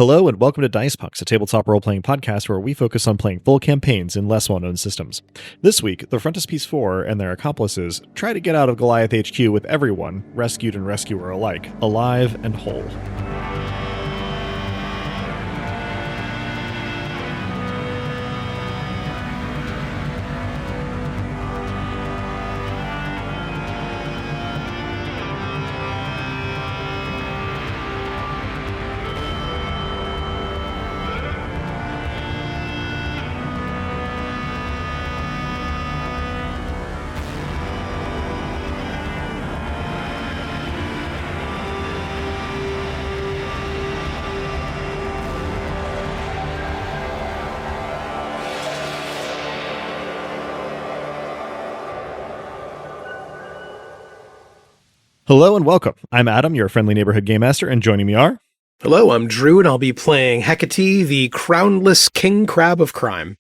Hello and welcome to Dice Punks, a tabletop role-playing podcast where we focus on playing full campaigns in less well-known systems. This week, the Frontispiece Four and their accomplices try to get out of Goliath HQ with everyone, rescued and rescuer alike, alive and whole. Hello and welcome. I'm Adam, your friendly neighborhood game master, and joining me are... Hello, I'm Drew, and I'll be playing Hecate, the crownless king crab of crime.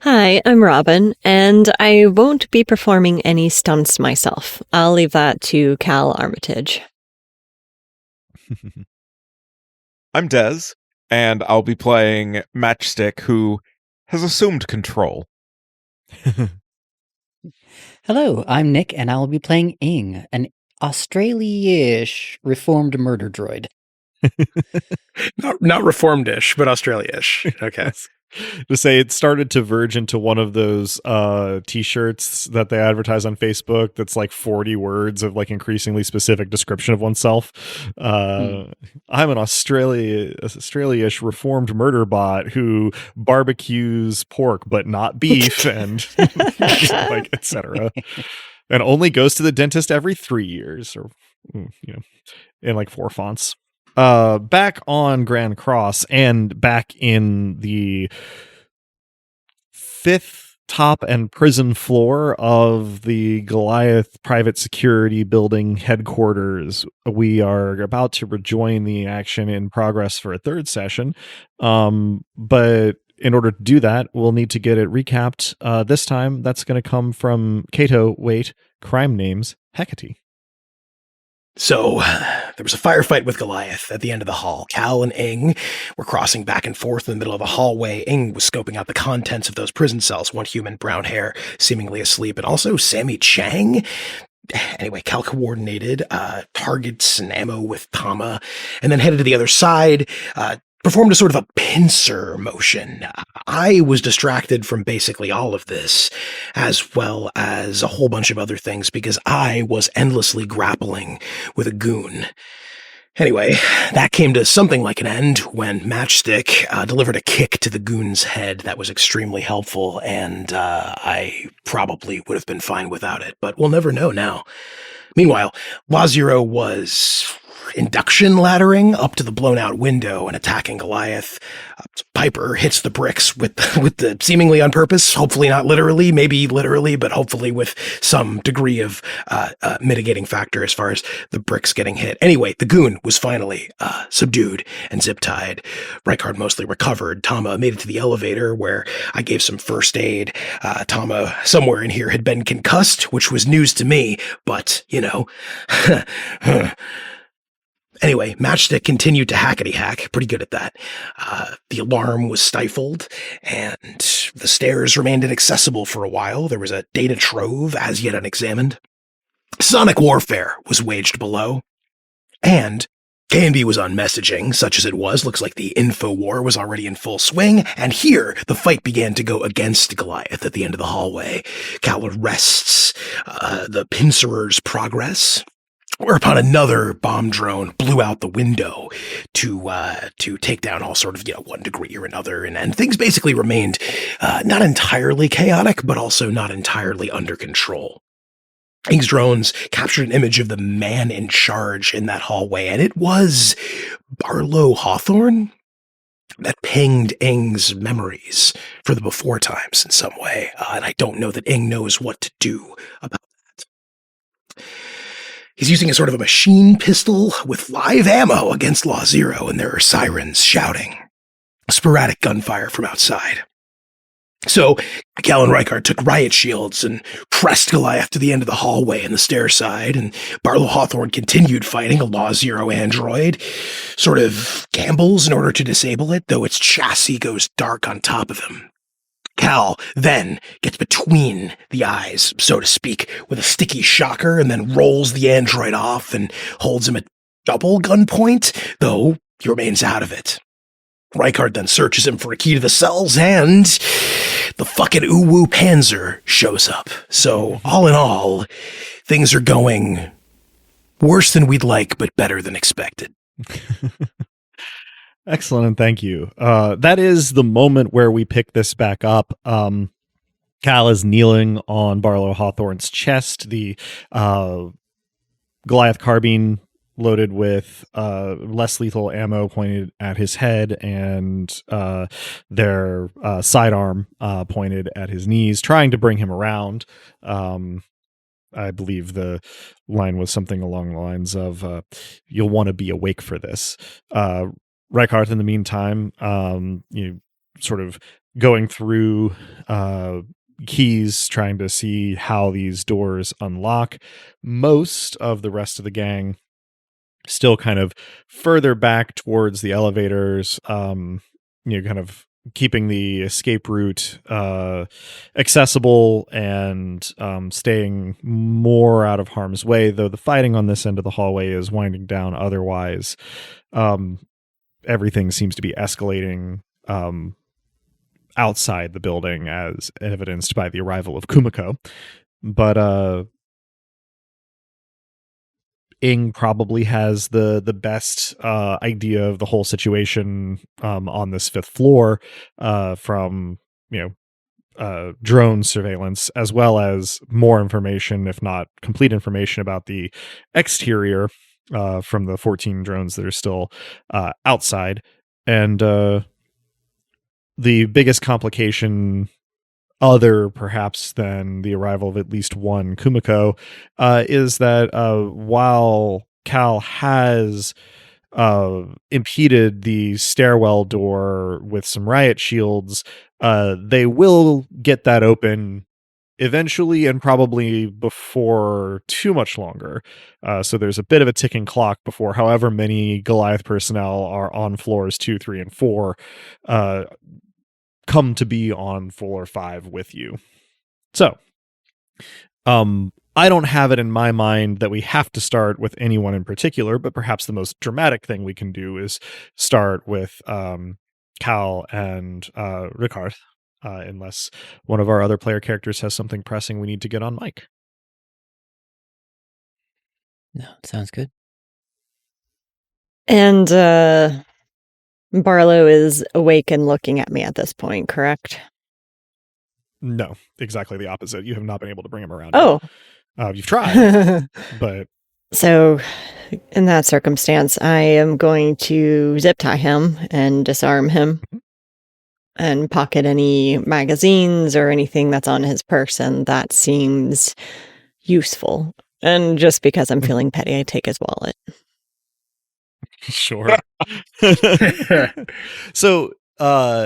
Hi, I'm Robin, and I won't be performing any stunts myself. I'll leave that to Cal Armitage. I'm Dez, and I'll be playing Matchstick, who has assumed control. Hello, I'm Nick, and I'll be playing Ing, an Australia-ish reformed murder droid. Not reformed-ish, but Australia-ish. Okay. To say it started to verge into one of those t-shirts that they advertise on Facebook that's like 40 words of like increasingly specific description of oneself. I'm an Australia-ish reformed murder bot who barbecues pork but not beef and like etc. And only goes to the dentist every 3 years, or in like 4 fonts. Back on Grand Cross and back in the 5th top and prison floor of the Goliath private security building headquarters, we are about to rejoin the action in progress for a third session. But in order to do that, we'll need to get it recapped. This time, that's going to come from Cato, crime names, Hecate. So, there was a firefight with Goliath at the end of the hall. Cal and Ing were crossing back and forth in the middle of a hallway. Ing was scoping out the contents of those prison cells, one human, brown hair, seemingly asleep, and also Sammy Chang. Anyway, Cal coordinated targets and ammo with Tama, and then headed to the other side, performed a sort of a pincer motion. I was distracted from basically all of this, as well as a whole bunch of other things, because I was endlessly grappling with a goon. Anyway, that came to something like an end when Matchstick delivered a kick to the goon's head that was extremely helpful, and I probably would have been fine without it, but we'll never know now. Meanwhile, Law Zero was induction laddering up to the blown-out window and attacking Goliath. Piper hits the bricks with the seemingly on purpose, hopefully not literally, maybe literally, but hopefully with some degree of mitigating factor as far as the bricks getting hit. Anyway, the goon was finally subdued and zip-tied. Reichard mostly recovered. Tama made it to the elevator where I gave some first aid. Tama, somewhere in here, had been concussed, which was news to me, but, Anyway, Matchstick continued to hackety-hack, pretty good at that. The alarm was stifled, and the stairs remained inaccessible for a while. There was a data trove as yet unexamined. Sonic warfare was waged below, and K&B was on messaging, such as it was. Looks like the info war was already in full swing, and here the fight began to go against Goliath at the end of the hallway. Cal arrests the pincerer's progress, whereupon another bomb drone blew out the window to take down all sort of, one degree or another, and things basically remained not entirely chaotic, but also not entirely under control. Ing's drones captured an image of the man in charge in that hallway, and it was Barlow Hawthorne that pinged Ing's memories for the before times in some way, and I don't know that Ing knows what to do about that. He's using a sort of a machine pistol with live ammo against Law Zero, and there are sirens shouting. Sporadic gunfire from outside. So Cal and Rykard took riot shields and pressed Goliath to the end of the hallway in the stair side, and Barlow Hawthorne continued fighting a Law Zero android, sort of gambles in order to disable it, though its chassis goes dark on top of him. Cal then gets between the eyes, so to speak, with a sticky shocker, and then rolls the android off and holds him at double gunpoint, though he remains out of it. Rykard then searches him for a key to the cells, and the fucking Uwu Panzer shows up. So, all in all, things are going worse than we'd like, but better than expected. Excellent, and thank you. That is the moment where we pick this back up. Cal is kneeling on Barlow Hawthorne's chest, the Goliath carbine loaded with less lethal ammo pointed at his head, and their sidearm pointed at his knees, trying to bring him around. I believe the line was something along the lines of, you'll want to be awake for this. Rykard, in the meantime, sort of going through keys, trying to see how these doors unlock. Most of the rest of the gang still kind of further back towards the elevators, kind of keeping the escape route accessible and staying more out of harm's way, though the fighting on this end of the hallway is winding down otherwise. Everything seems to be escalating outside the building, as evidenced by the arrival of Kumiko. But Ing probably has the best idea of the whole situation on this 5th floor from drone surveillance, as well as more information, if not complete information, about the exterior from the 14 drones that are still outside. And the biggest complication, other perhaps than the arrival of at least one Kumiko, is that while Cal has impeded the stairwell door with some riot shields, they will get that open eventually, and probably before too much longer. So there's a bit of a ticking clock before however many Goliath personnel are on floors 2, 3, and 4 come to be on floor 5 with you. So, I don't have it in my mind that we have to start with anyone in particular, but perhaps the most dramatic thing we can do is start with Cal and Rykard, unless one of our other player characters has something pressing we need to get on mic. No, sounds good. And Barlow is awake and looking at me at this point, correct? No, exactly the opposite. You have not been able to bring him around. Oh. You've tried, but... So, in that circumstance, I am going to zip tie him and disarm him and pocket any magazines or anything that's on his person that seems useful. And just because I'm feeling petty, I take his wallet. Sure. So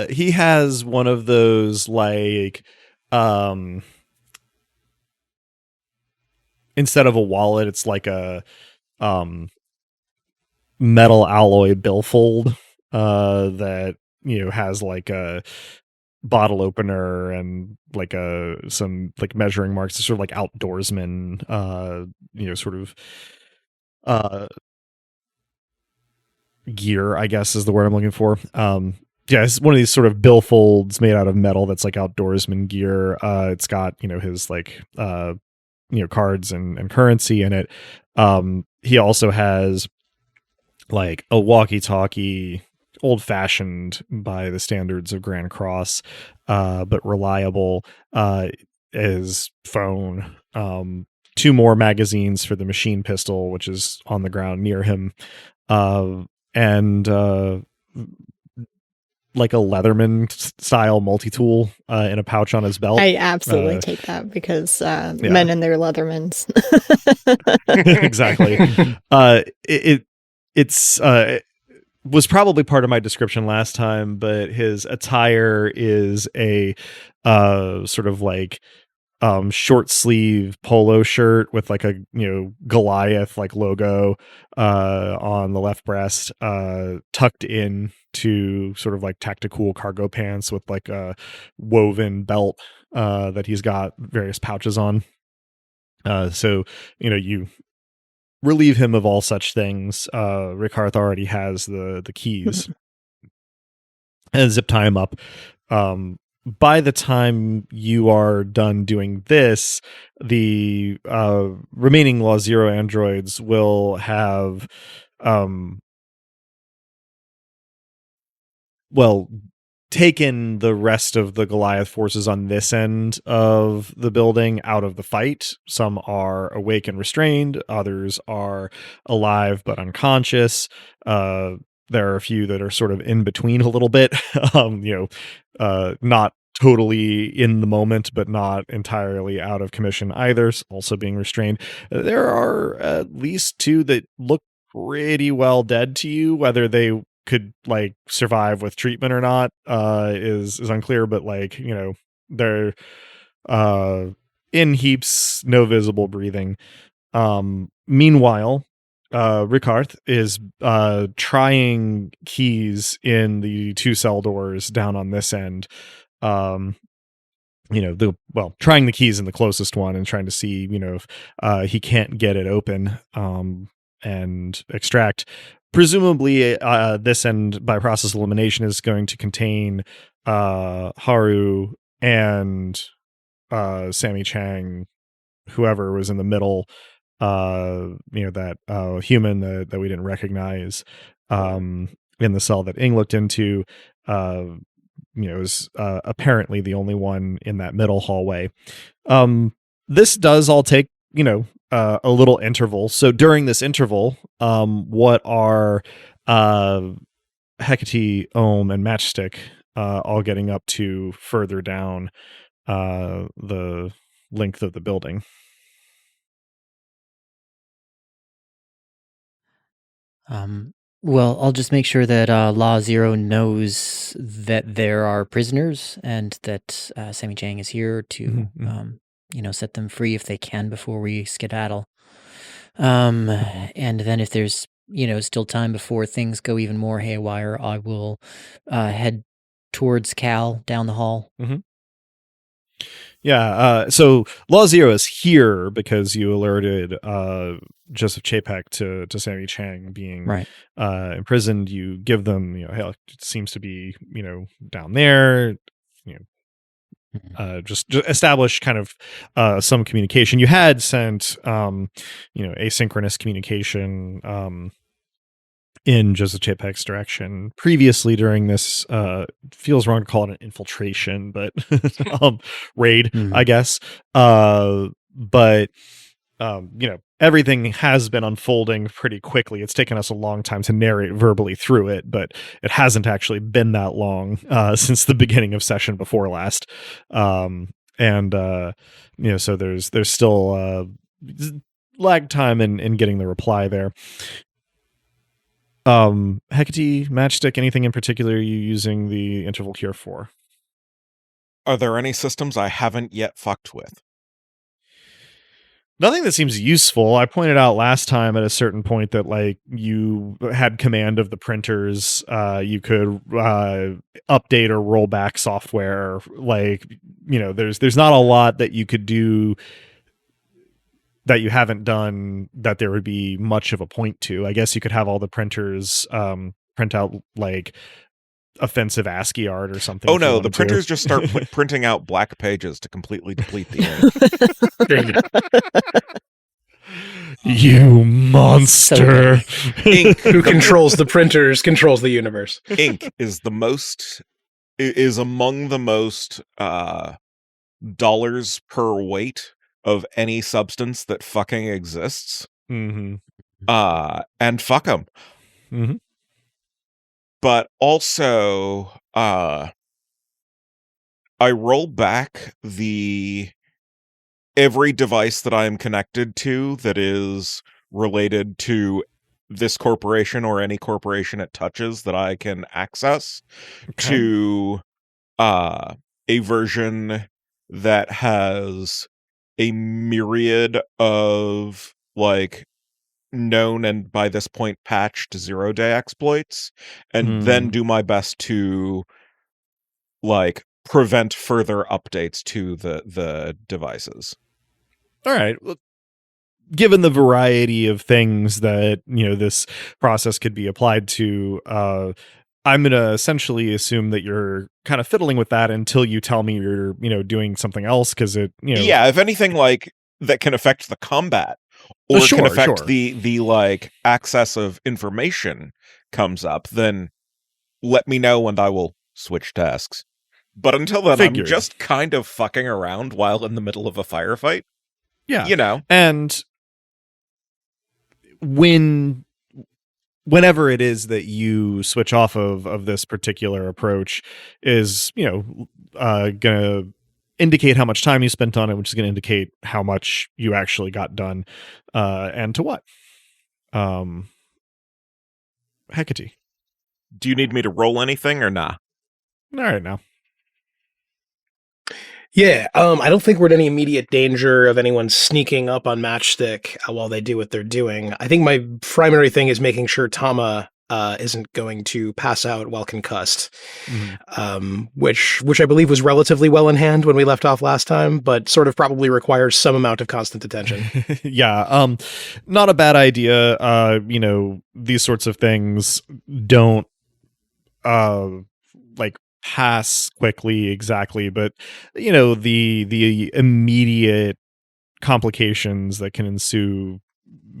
he has one of those, like, instead of a wallet, it's like a metal alloy billfold that has like a bottle opener and like some like measuring marks. It's sort of like outdoorsman sort of gear, I guess is the word I'm looking for. It's one of these sort of billfolds made out of metal that's like outdoorsman gear. It's got his like cards and currency in it. He also has like a walkie-talkie, old-fashioned by the standards of Grand Cross, but reliable. His phone, 2 more magazines for the machine pistol, which is on the ground near him, and like a Leatherman style multi-tool in a pouch on his belt. I absolutely take that because men and their Leathermans. Exactly. It's was probably part of my description last time, but his attire is a sort of like short sleeve polo shirt with like a Goliath like logo on the left breast, tucked in to sort of like tactical cargo pants with like a woven belt that he's got various pouches on. So you relieve him of all such things. Rickarth already has the keys and zip tie him up. By the time you are done doing this, the remaining Law Zero androids will have taken the rest of the Goliath forces on this end of the building out of the fight. Some are awake and restrained, others are alive but unconscious. There are a few that are sort of in between a little bit, not totally in the moment, but not entirely out of commission either, also being restrained. There are at least 2 that look pretty well dead to you. Whether they could like survive with treatment or not is unclear, but like they're in heaps, no visible breathing. Meanwhile, Rickarth is trying keys in the 2 cell doors down on this end. Trying the keys in the closest one and trying to see if he can't get it open and extract. Presumably, this end by process elimination is going to contain Haru and Sammy Chang, whoever was in the middle, that human that we didn't recognize in the cell that Ing looked into. Is apparently the only one in that middle hallway. This does all take a little interval. So during this interval, what are Hecate, Ohm, and Matchstick all getting up to further down the length of the building? Well, I'll just make sure that Law Zero knows that there are prisoners and that Sammy Chang is here to, set them free if they can before we skedaddle. And then if there's, still time before things go even more haywire, I will head towards Cal down the hall. Yeah, so Law Zero is here because you alerted Joseph Chapek to Sammy Chang being imprisoned. You give them, hey, it seems to be, down there, just establish kind of some communication. You had sent, asynchronous communication in Joseph Chapek's direction previously during this, feels wrong to call it an infiltration, but raid, I guess. But everything has been unfolding pretty quickly. It's taken us a long time to narrate verbally through it, but it hasn't actually been that long since the beginning of session before last. So there's still lag time in getting the reply there. Hecate, Matchstick, anything in particular you using the interval cure for? Are there any systems I haven't yet fucked with? Nothing that seems useful. I pointed out last time at a certain point that like you had command of the printers. You could update or roll back software. Like, there's not a lot that you could do that you haven't done that there would be much of a point to. I guess you could have all the printers print out like offensive ASCII art or something. Oh no, the printers just start printing out black pages to completely deplete the ink. You monster. Ink, who controls the printers, controls the universe. Ink is among the most dollars per weight of any substance that fucking exists. And fuck them. But also, I roll back every device that I am connected to that is related to this corporation or any corporation it touches that I can access Okay. to a version that has a myriad of like known and by this point patched 0-day exploits, and then do my best to like prevent further updates to the devices. All right. Well, given the variety of things that, this process could be applied to, I'm going to essentially assume that you're kind of fiddling with that until you tell me you're, doing something else, because it, Yeah, if anything like that can affect the combat or can affect sure. the like access of information comes up, then let me know and I will switch tasks. But until then, Figured. I'm just kind of fucking around while in the middle of a firefight. Yeah. And whenever it is that you switch off of this particular approach is, gonna indicate how much time you spent on it, which is going to indicate how much you actually got done, and to what. Hecate. Do you need me to roll anything or nah? All right, now. Yeah, I don't think we're in any immediate danger of anyone sneaking up on Matchstick while they do what they're doing. I think my primary thing is making sure Tama isn't going to pass out while concussed, which I believe was relatively well in hand when we left off last time, but sort of probably requires some amount of constant attention. Yeah, not a bad idea. These sorts of things don't like pass quickly exactly, but the immediate complications that can ensue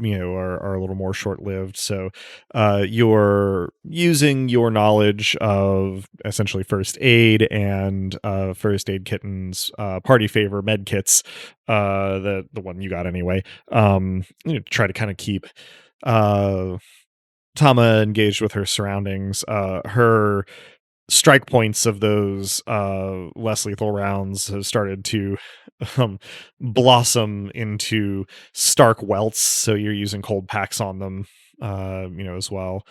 are a little more short-lived. So you're using your knowledge of essentially first aid and first aid kittens, party favor med kits, the one you got anyway, try to kind of keep Tama engaged with her surroundings. Her strike points of those less lethal rounds have started to blossom into stark welts, so you're using cold packs on them, as well,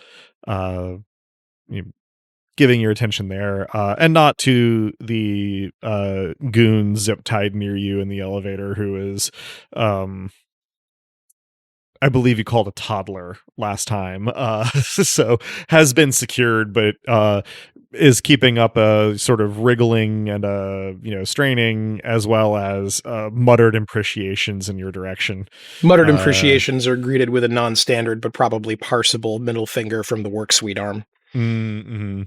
giving your attention there, and not to the goon zip tied near you in the elevator who is I believe you called a toddler last time, so has been secured, but is keeping up a sort of wriggling and straining, as well as muttered imprecations in your direction. Muttered imprecations are greeted with a non-standard but probably parsable middle finger from the work suite arm. Mm-hmm.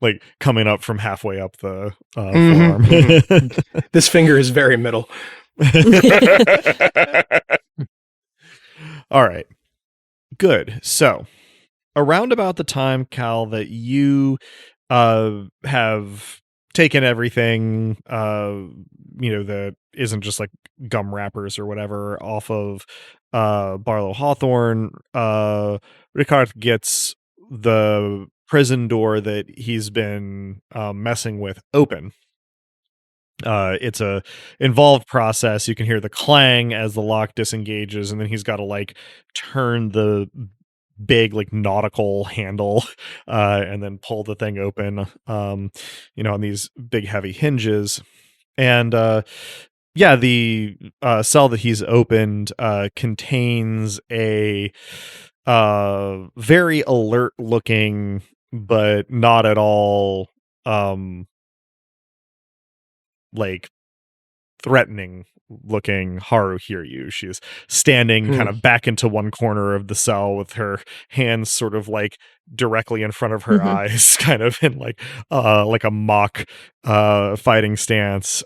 Like coming up from halfway up the forearm. This finger is very middle. All right. Good. So, around about the time, Cal, that you have taken everything, that isn't just like gum wrappers or whatever off of Barlow Hawthorne, Ricard gets the prison door that he's been messing with open. It's a involved process. You can hear the clang as the lock disengages, and then he's got to like turn the big like nautical handle and then pull the thing open, on these big heavy hinges. And the cell that he's opened contains a very alert looking but not at all like threatening looking Haru Hiryu. She's standing kind of back into one corner of the cell with her hands sort of like directly in front of her eyes, kind of in like a mock fighting stance.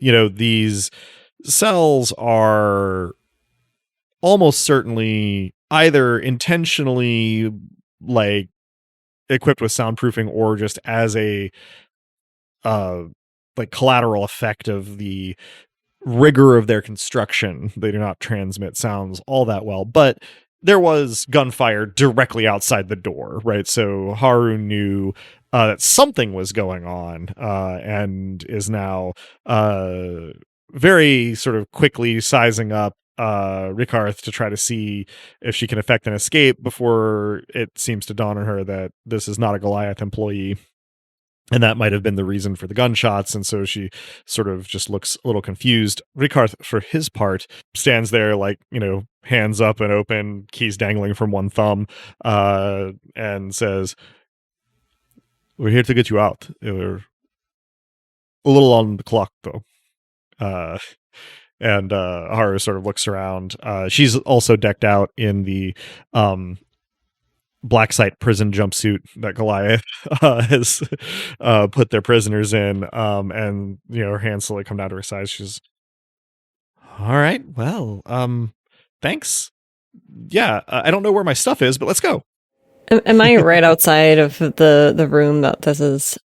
These cells are almost certainly either intentionally like equipped with soundproofing or just as a like collateral effect of the rigor of their construction. They do not transmit sounds all that well, but there was gunfire directly outside the door, right? So Haru knew that something was going on, and is now very sort of quickly sizing up Rikarth to try to see if she can effect an escape before it seems to dawn on her that this is not a Goliath employee. And that might have been the reason for the gunshots. And so she sort of just looks a little confused. Rikarth, for his part, stands there like, hands up and open, keys dangling from one thumb, and says, "We're here to get you out. We're a little on the clock, though." And Haru sort of looks around. She's also decked out in the black site prison jumpsuit that Goliath has put their prisoners in, and her hands slowly come down to her sides. She's, "All right, well, thanks. Yeah, I don't know where my stuff is, but let's go." Am I right outside of the room that this is?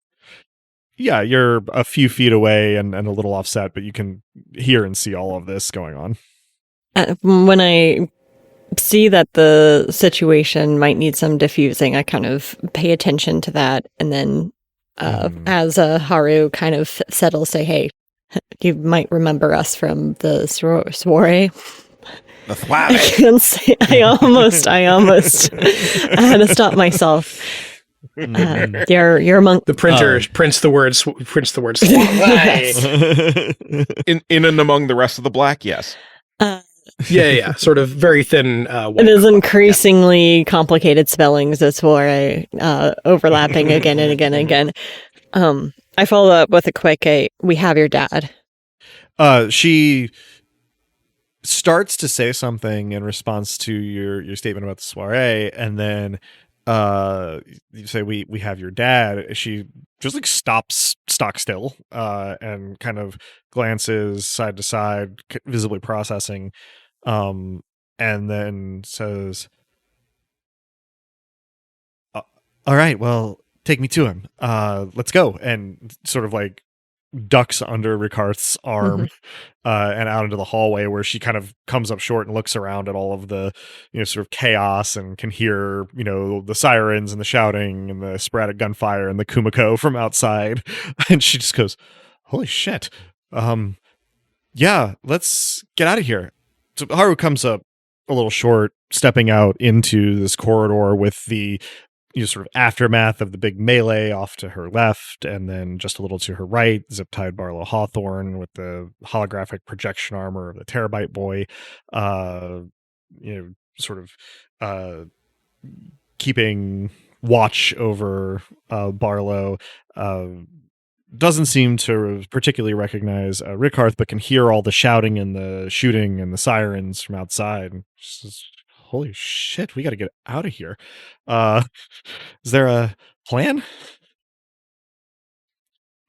Yeah, you're a few feet away and a little offset, but you can hear and see all of this going on. When I see that the situation might need some diffusing, I kind of pay attention to that, and then as Haru kind of settles, say, "Hey, you might remember us from the soiree." The soiree. I can't say. I almost I had to stop myself. You're among The printer prints the word soiree. in and among the rest of the black, yes. Yeah. Sort of very thin. It is increasingly complicated spellings. That's why overlapping again and again and again. I follow up with a quick, "We have your dad." She starts to say something in response to your statement about the soiree, and then you say, we have your dad. She just like stops stock still and kind of glances side to side, visibly processing, and then says, "All right, well, take me to him. Let's go." And sort of like ducks under Rikarth's arm and out into the hallway, where she kind of comes up short and looks around at all of the sort of chaos and can hear the sirens and the shouting and the sporadic gunfire and the kumiko from outside. And she just goes, "Holy shit, yeah, let's get out of here." So Haru comes up a little short, stepping out into this corridor with the sort of aftermath of the big melee off to her left, and then just a little to her right, zip-tied Barlow Hawthorne with the holographic projection armor of the Terabyte Boy, sort of keeping watch over Barlow. Doesn't seem to particularly recognize Rikarth, but can hear all the shouting and the shooting and the sirens from outside. She says, "Holy shit, we got to get out of here. Is there a plan?"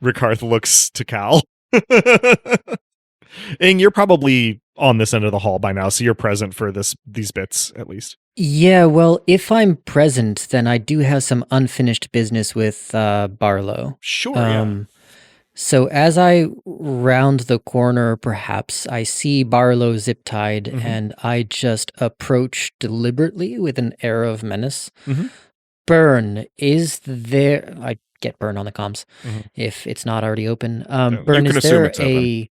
Rikarth looks to Cal. Ing, you're probably on this end of the hall by now, so you're present for these bits, at least. Yeah, well, if I'm present, then I do have some unfinished business with Barlow. Sure, yeah. So as I round the corner, perhaps, I see Barlow zip-tied, and I just approach deliberately with an air of menace. Burn, is there... I get Burn on the comms, if it's not already open. Burn, is there a...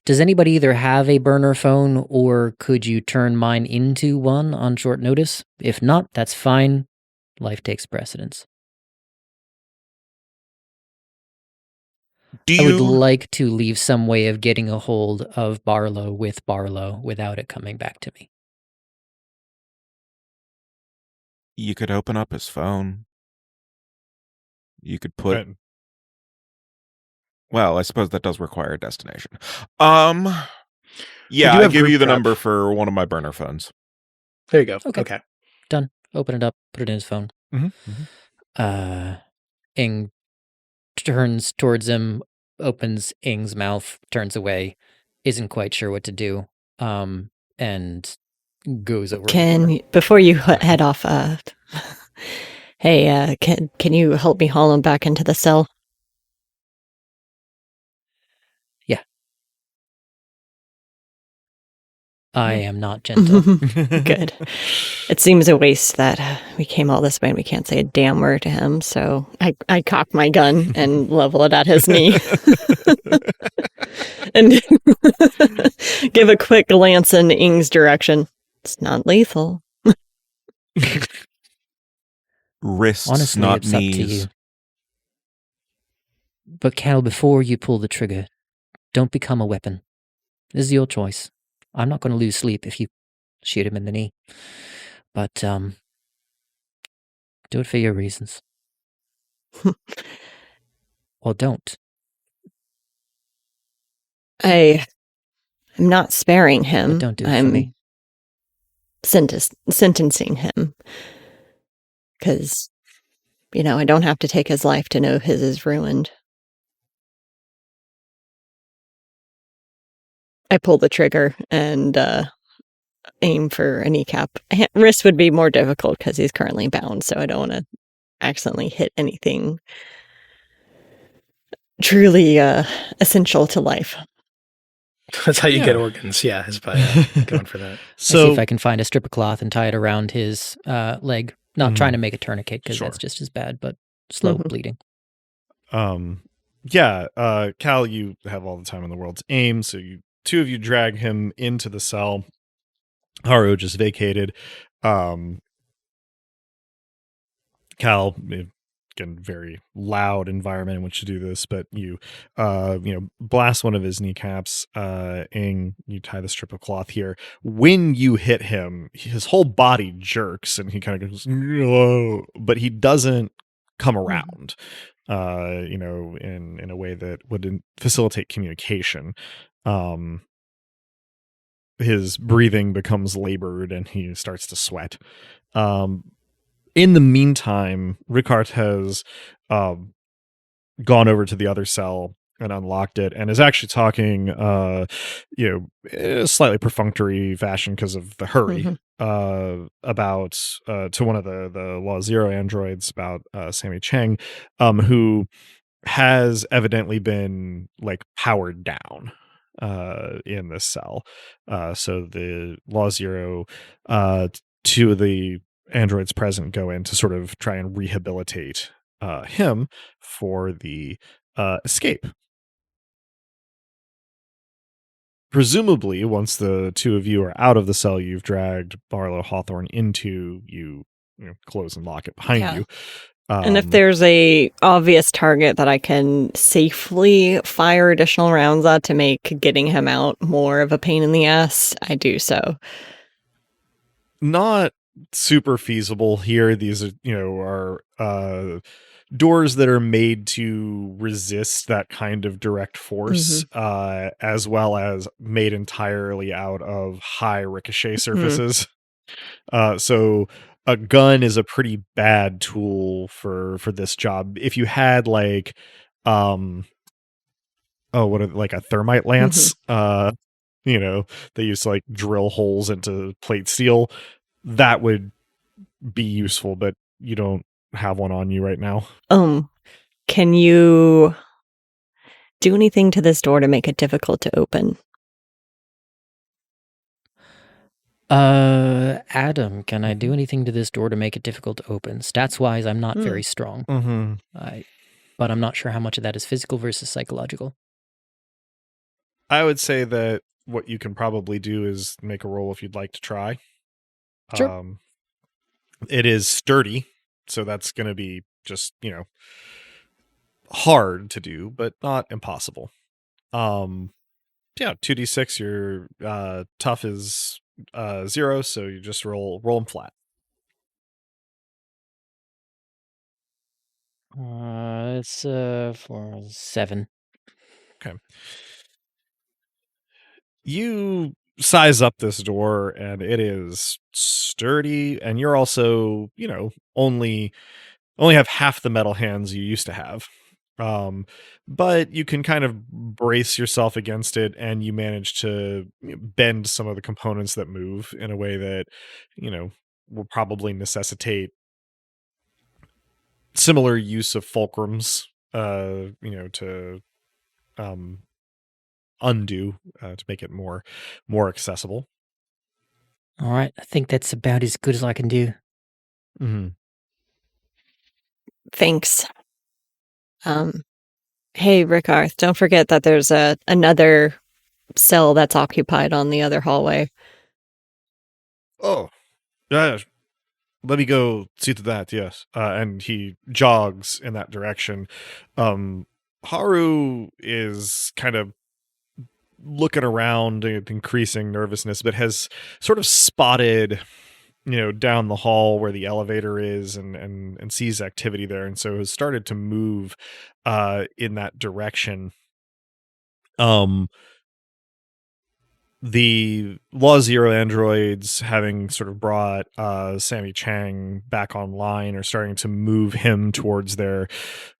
Does anybody either have a burner phone, or could you turn mine into one on short notice? If not, that's fine. Life takes precedence. I would like to leave some way of getting a hold of Barlow with Barlow without it coming back to me. You could open up his phone. You could put... Right. Well, I suppose that does require a destination. Yeah, I'll give you the number for one of my burner phones. There you go. Okay. Done. Open it up, put it in his phone. Ing turns towards him, opens Ing's mouth, turns away, isn't quite sure what to do, and goes over. Before you head off, hey, can you help me haul him back into the cell? Yeah. I am not gentle. Good. It seems a waste that we came all this way and we can't say a damn word to him, so I cock my gun and level it at his knee. and give a quick glance in Ing's direction. It's not lethal. Wrists, Honestly, not it's up to you. knees. But Cal, before you pull the trigger, don't become a weapon. This is your choice. I'm not going to lose sleep if you shoot him in the knee. But, do it for your reasons. Or don't. I'm not sparing him. But don't do it for I'm me. sentencing him. Because, I don't have to take his life to know his is ruined. I pull the trigger and aim for a kneecap. Wrist would be more difficult because he's currently bound, so I don't want to accidentally hit anything truly essential to life. That's how you get organs, is by going for that. So, see if I can find a strip of cloth and tie it around his leg. Not trying to make a tourniquet because that's just as bad, but slow bleeding. Cal, you have all the time in the world to aim, so two of you drag him into the cell. Haru just vacated. Cal, again, very loud environment in which to do this, but you blast one of his kneecaps. And you tie the strip of cloth here. When you hit him, his whole body jerks and he kind of goes, "Whoa," but he doesn't come around. In a way that would facilitate communication. His breathing becomes labored and he starts to sweat. In the meantime, Ricard has gone over to the other cell and unlocked it and is actually talking, in a slightly perfunctory fashion because of the hurry, about to one of the Law Zero androids about Sammy Cheng, who has evidently been powered down in this cell. So the Law Zero, two of the androids present go in to sort of try and rehabilitate him for the escape. Presumably, once the two of you are out of the cell you've dragged Barlow Hawthorne into, you close and lock it behind you. And if there's a obvious target that I can safely fire additional rounds at to make getting him out more of a pain in the ass, I do so. Not super feasible here. These are doors that are made to resist that kind of direct force, as well as made entirely out of high ricochet surfaces. So a gun is a pretty bad tool for this job. If you had a thermite lance, they used to drill holes into plate steel, that would be useful, but you don't have one on you right now. Can you do anything to this door to make it difficult to open? Adam, can I do anything to this door to make it difficult to open? Stats-wise, I'm not very strong. But I'm not sure how much of that is physical versus psychological. I would say that what you can probably do is make a roll if you'd like to try. Sure. It is sturdy, so that's going to be just, hard to do, but not impossible. 2d6, your tough is 0, so you just roll them flat. It's for 7. Okay. You size up this door and it is sturdy, and you're also, only have half the metal hands you used to have. But you can kind of brace yourself against it, and you manage to bend some of the components that move in a way that, will probably necessitate similar use of fulcrums, to undo, to make it more accessible. All right, I think that's about as good as I can do. Thanks. Hey, Rickarth, don't forget that there's another cell that's occupied on the other hallway. Oh, yeah. Let me go see to that. Yes, and he jogs in that direction. Haru is kind of looking around with increasing nervousness, but has sort of spotted, down the hall where the elevator is, and sees activity there, and so has started to move in that direction. The Law Zero androids, having sort of brought Sammy Chang back online, are starting to move him towards their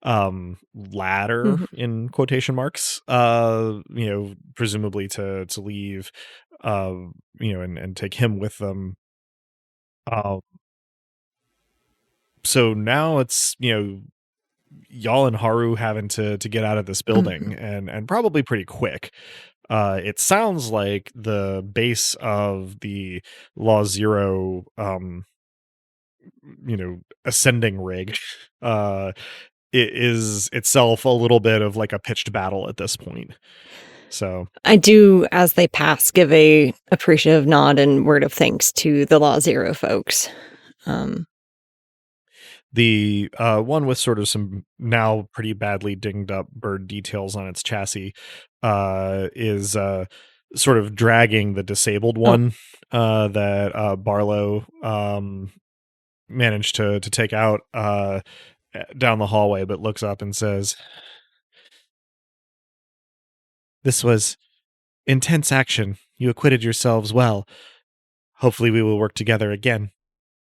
ladder, in quotation marks, presumably to leave, and take him with them. So now it's, y'all and Haru having to get out of this building, and probably pretty quick. It sounds like the base of the Law Zero, ascending rig, it is itself a little bit of like a pitched battle at this point. So I do, as they pass, give a appreciative nod and word of thanks to the Law Zero folks. The one with sort of some now pretty badly dinged up bird details on its chassis is sort of dragging the disabled one that Barlow managed to take out down the hallway, but looks up and says, "This was intense action. You acquitted yourselves well. Hopefully we will work together again."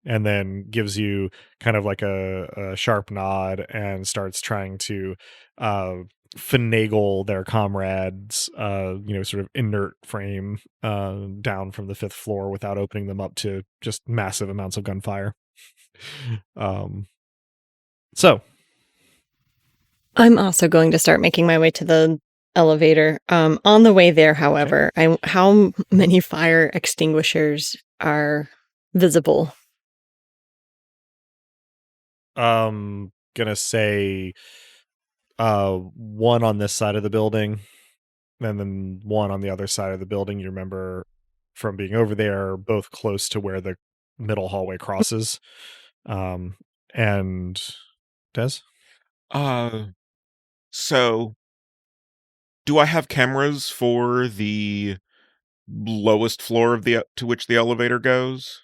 And then gives you kind of like a sharp nod and starts trying to finagle their comrades, sort of inert frame down from the 5th floor without opening them up to just massive amounts of gunfire. So I'm also going to start making my way to the elevator. On the way there, however, how many fire extinguishers are visible? Gonna say one on this side of the building, and then one on the other side of the building. You remember from being over there, both close to where the middle hallway crosses. And Des? So do I have cameras for the lowest floor of to which the elevator goes?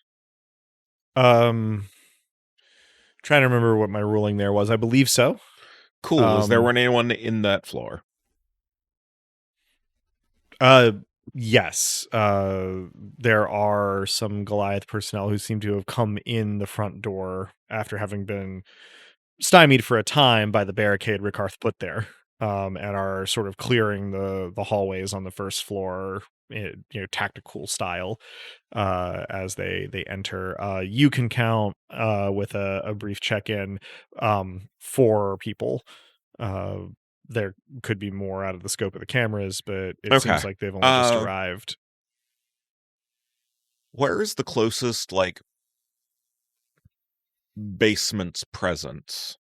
Trying to remember what my ruling there was. I believe so. Cool. Is there anyone in that floor? Yes. There are some Goliath personnel who seem to have come in the front door after having been stymied for a time by the barricade Rickarth put there, and are sort of clearing the hallways on the first floor, tactical style, as they enter. You can count with a brief check-in 4 people. There could be more out of the scope of the cameras, but it seems like they've only just arrived. Where is the closest, like, basement's presence?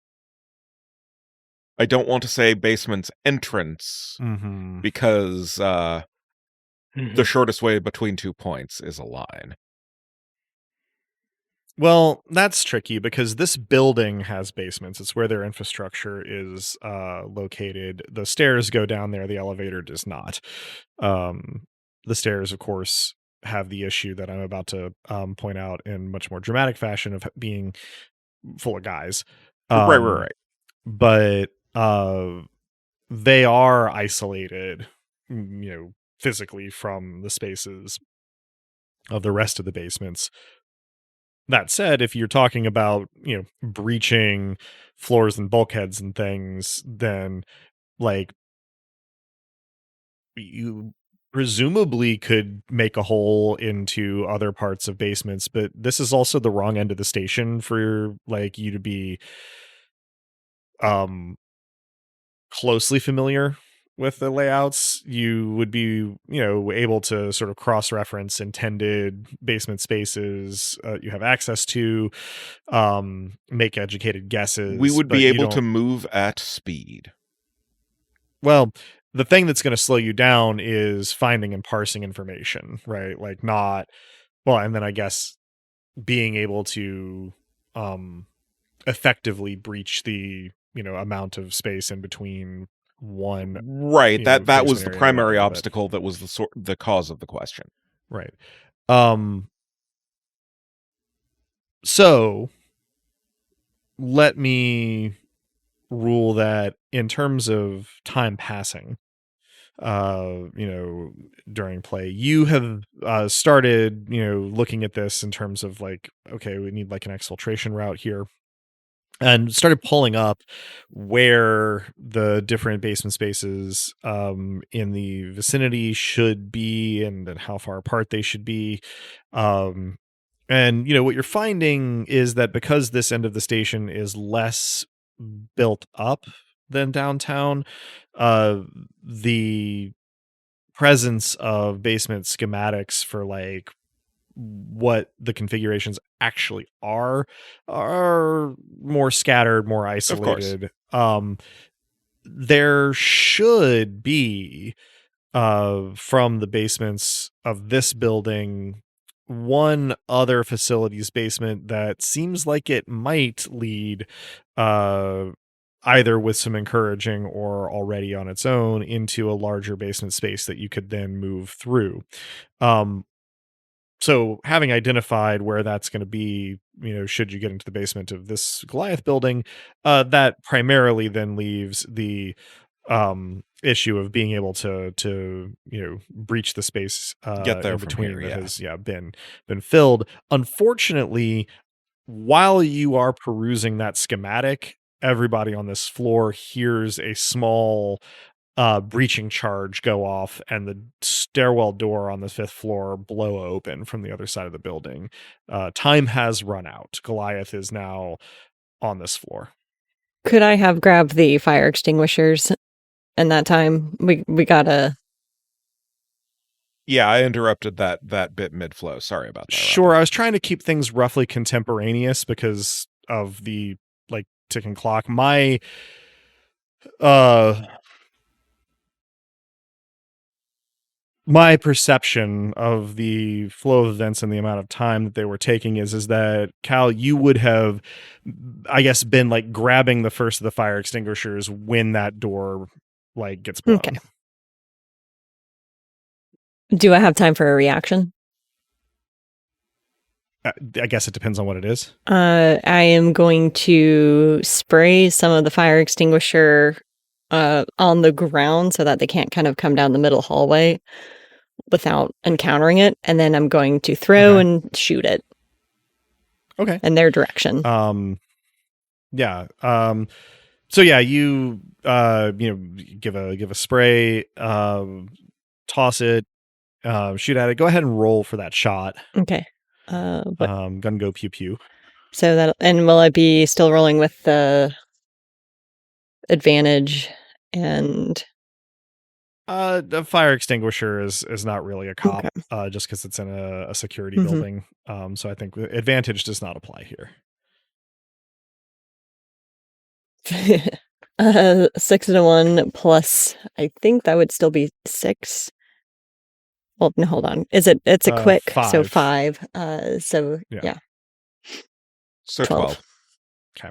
I don't want to say basement's entrance, because the shortest way between 2 points is a line. Well, that's tricky because this building has basements. It's where their infrastructure is located. The stairs go down there. The elevator does not. The stairs, of course, have the issue that I'm about to point out in much more dramatic fashion of being full of guys. Right. But they are isolated, physically from the spaces of the rest of the basements. That said, if you're talking about, breaching floors and bulkheads and things, then like you presumably could make a hole into other parts of basements, but this is also the wrong end of the station for like you to be closely familiar with the layouts. You would be, able to sort of cross-reference intended basement spaces you have access to, make educated guesses. We would be able to move at speed. well, the thing that's going to slow you down is finding and parsing information, right? Like not, well, and then I guess being able to effectively breach the, amount of space in between one, Right. That was basement the area and primary another, but- obstacle that was the cause of the question. Right. So let me rule that in terms of time passing, during play, you have started, looking at this in terms of like, okay, we need like an exfiltration route here, and started pulling up where the different basement spaces in the vicinity should be, and then how far apart they should be. And what you're finding is that because this end of the station is less built up than downtown, the presence of basement schematics for like what the configurations actually are more scattered, more isolated. There should be from the basements of this building one other facility's basement that seems like it might lead either with some encouraging or already on its own into a larger basement space that you could then move through. So having identified where that's going to be, should you get into the basement of this Goliath building, that primarily then leaves the issue of being able to breach the space Get there in from between here, that has been filled. Unfortunately, while you are perusing that schematic, everybody on this floor hears a small breaching charge go off and the stairwell door on the 5th floor blow open from the other side of the building. Time has run out. Goliath is now on this floor. Could I have grabbed the fire extinguishers in that time? We gotta... Yeah, I interrupted that bit mid-flow. Sorry about that. Sure, Robbie. I was trying to keep things roughly contemporaneous because of the like ticking clock. My perception of the flow of events and the amount of time that they were taking is that, Cal, you would have, I guess, been like grabbing the first of the fire extinguishers when that door like gets blown. Okay. Do I have time for a reaction? I guess it depends on what it is. I am going to spray some of the fire extinguisher on the ground so that they can't kind of come down the middle hallway without encountering it, and then I'm going to throw and shoot it. Okay. In their direction. Yeah. So yeah, you give a spray, toss it, shoot at it. Go ahead and roll for that shot. Okay. Gun go pew pew. So that, and will I be still rolling with the advantage and the fire extinguisher is not really a cop, just because it's in a security building. So I think advantage does not apply here. 6 and a 1 plus, I think that would still be 6. Well, no, hold on. It's a quick, 5. so 5. So yeah. So 12. Okay.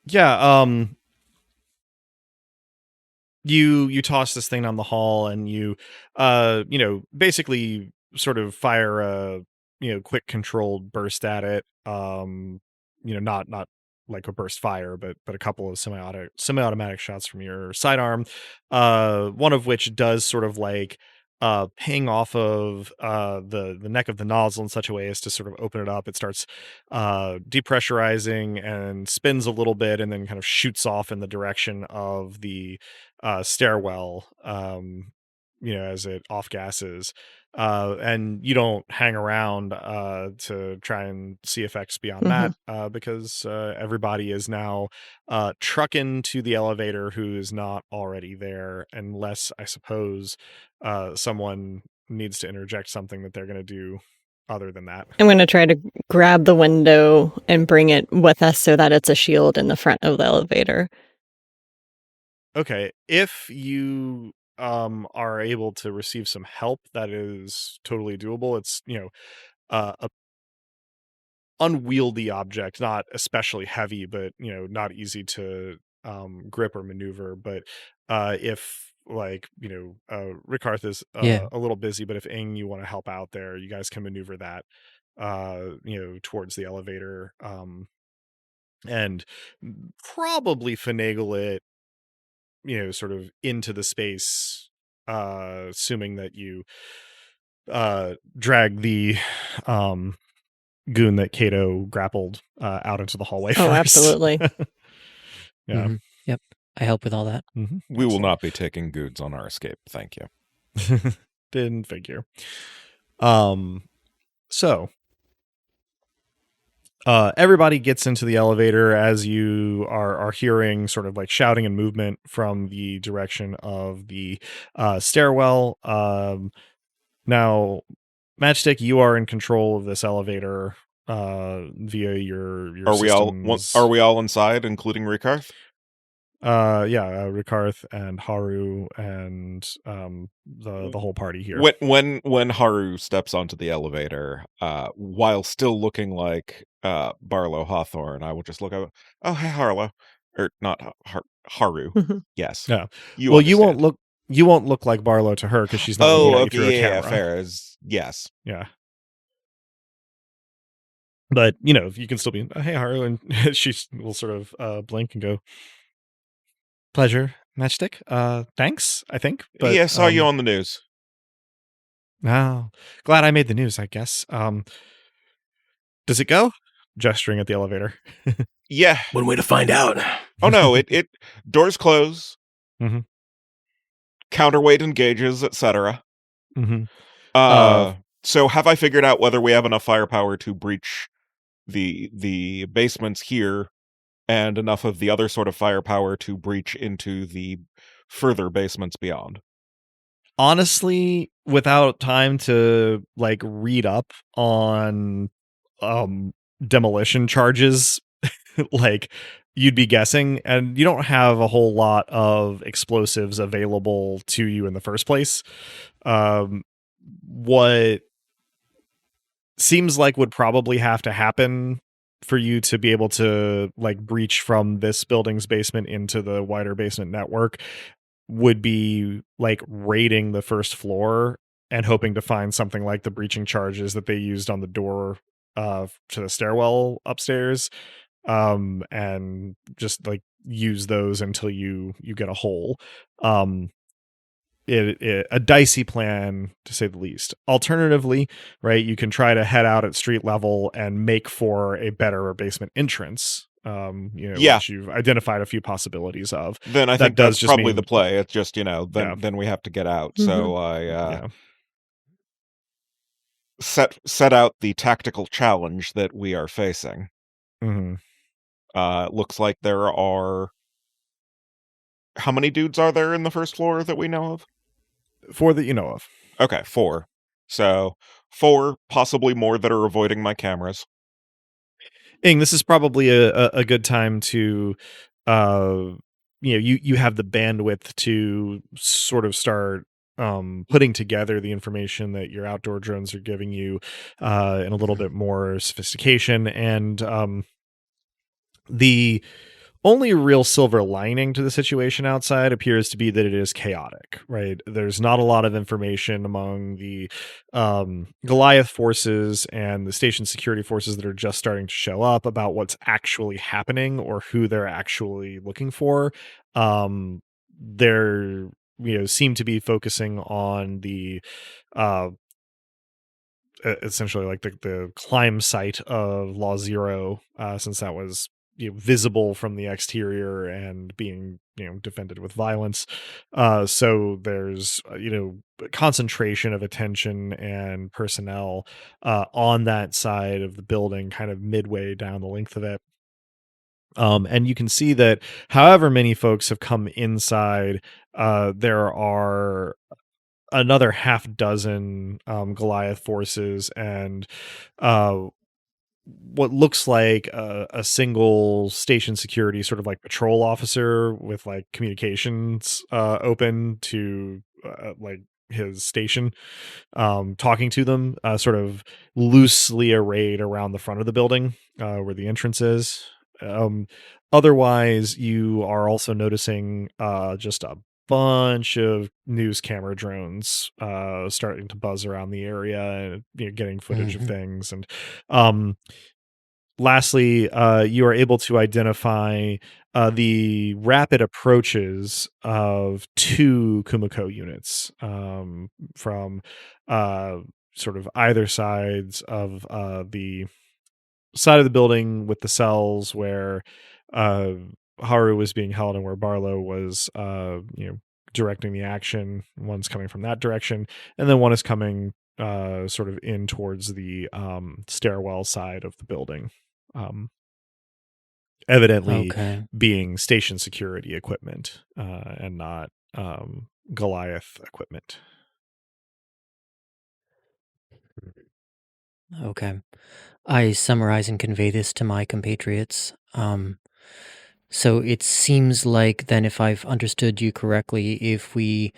Yeah. You toss this thing down the hall and you basically sort of fire a quick controlled burst at it. Not like a burst fire, but a couple of semi-automatic shots from your sidearm. One of which does sort of like ping off of the neck of the nozzle in such a way as to sort of open it up. It starts depressurizing and spins a little bit and then kind of shoots off in the direction of the stairwell as it off gases. And you don't hang around to try and see effects beyond that because everybody is now trucking to the elevator who is not already there, unless I suppose someone needs to interject something that they're going to do other than that. I'm going to try to grab the window and bring it with us so that it's a shield in the front of the elevator. Okay, if you are able to receive some help, that is totally doable. It's, a unwieldy object, not especially heavy, but, not easy to grip or maneuver. But if like, Rickarth is Yeah. a little busy, but if Ing, you want to help out there, you guys can maneuver that towards the elevator, and probably finagle it, sort of into the space, assuming that you drag the um goon that Kato grappled out into the hallway Oh, first. absolutely. Yeah. Yep. I help with all that. We will not be taking goods on our escape. Thank you. Didn't figure. So everybody gets into the elevator as you are hearing sort of like shouting and movement from the direction of the stairwell. Now, Matchstick, you are in control of this elevator via your systems. Are we all inside, including Rikarth? Rikarth and Haru and the whole party here. When Haru steps onto the elevator, while still looking like Barlow Hawthorne, I will just look up. Oh, hey, Harlow, or not Haru? Yes. Yeah. You well, understand. you won't look like Barlow to her because she's not looking at you through a camera. Fair. Yes. Yeah. But if you can still be, hey, Haru, and she will sort of blink and go, pleasure, Matchstick. Thanks, I think. But, yeah, saw you on the news. Oh, glad I made the news, I guess. Does it go? Gesturing at the elevator. Yeah. One way to find out. Oh no, it doors close. Mhm. Counterweight engages, etc. Mhm. So have I figured out whether we have enough firepower to breach the basements here and enough of the other sort of firepower to breach into the further basements beyond? Honestly, without time to like read up on demolition charges, like you'd be guessing, and you don't have a whole lot of explosives available to you in the first place. What seems like would probably have to happen for you to be able to like breach from this building's basement into the wider basement network would be like raiding the first floor and hoping to find something like the breaching charges that they used on the door to the stairwell upstairs, and just like use those until you get a hole. A dicey plan, to say the least. Alternatively, right, you can try to head out at street level and make for a better basement entrance, which you've identified a few possibilities of. Then I think that's probably the play. It's just, then we have to get out. Mhm. So I set out the tactical challenge that we are facing. Looks like there are... How many dudes are there in the first floor that we know of? 4 that you know of. Okay, 4. So 4, possibly more, that are avoiding my cameras. Ing, this is probably a good time to, you have the bandwidth to sort of start putting together the information that your outdoor drones are giving you in a little bit more sophistication. And the only real silver lining to the situation outside appears to be that it is chaotic, right? There's not a lot of information among the Goliath forces and the station security forces that are just starting to show up about what's actually happening or who they're actually looking for. They're seem to be focusing on the essentially like the climb site of Law Zero, since that was visible from the exterior and being defended with violence. So there's concentration of attention and personnel on that side of the building, kind of midway down the length of it. And you can see that however many folks have come inside, there are another half dozen Goliath forces and what looks like a single station security sort of like patrol officer with like communications open to like his station, talking to them, sort of loosely arrayed around the front of the building where the entrance is. Otherwise, you are also noticing just a bunch of news camera drones starting to buzz around the area and getting footage of things. And lastly, you are able to identify the rapid approaches of two Kumiko units from sort of either sides of the side of the building with the cells where uh, Haru was being held and where Barlow was, directing the action. One's coming from that direction, and then one is coming sort of in towards the stairwell side of the building. Evidently being station security equipment and not Goliath equipment. Okay. I summarize and convey this to my compatriots. So it seems like then, if I've understood you correctly, if we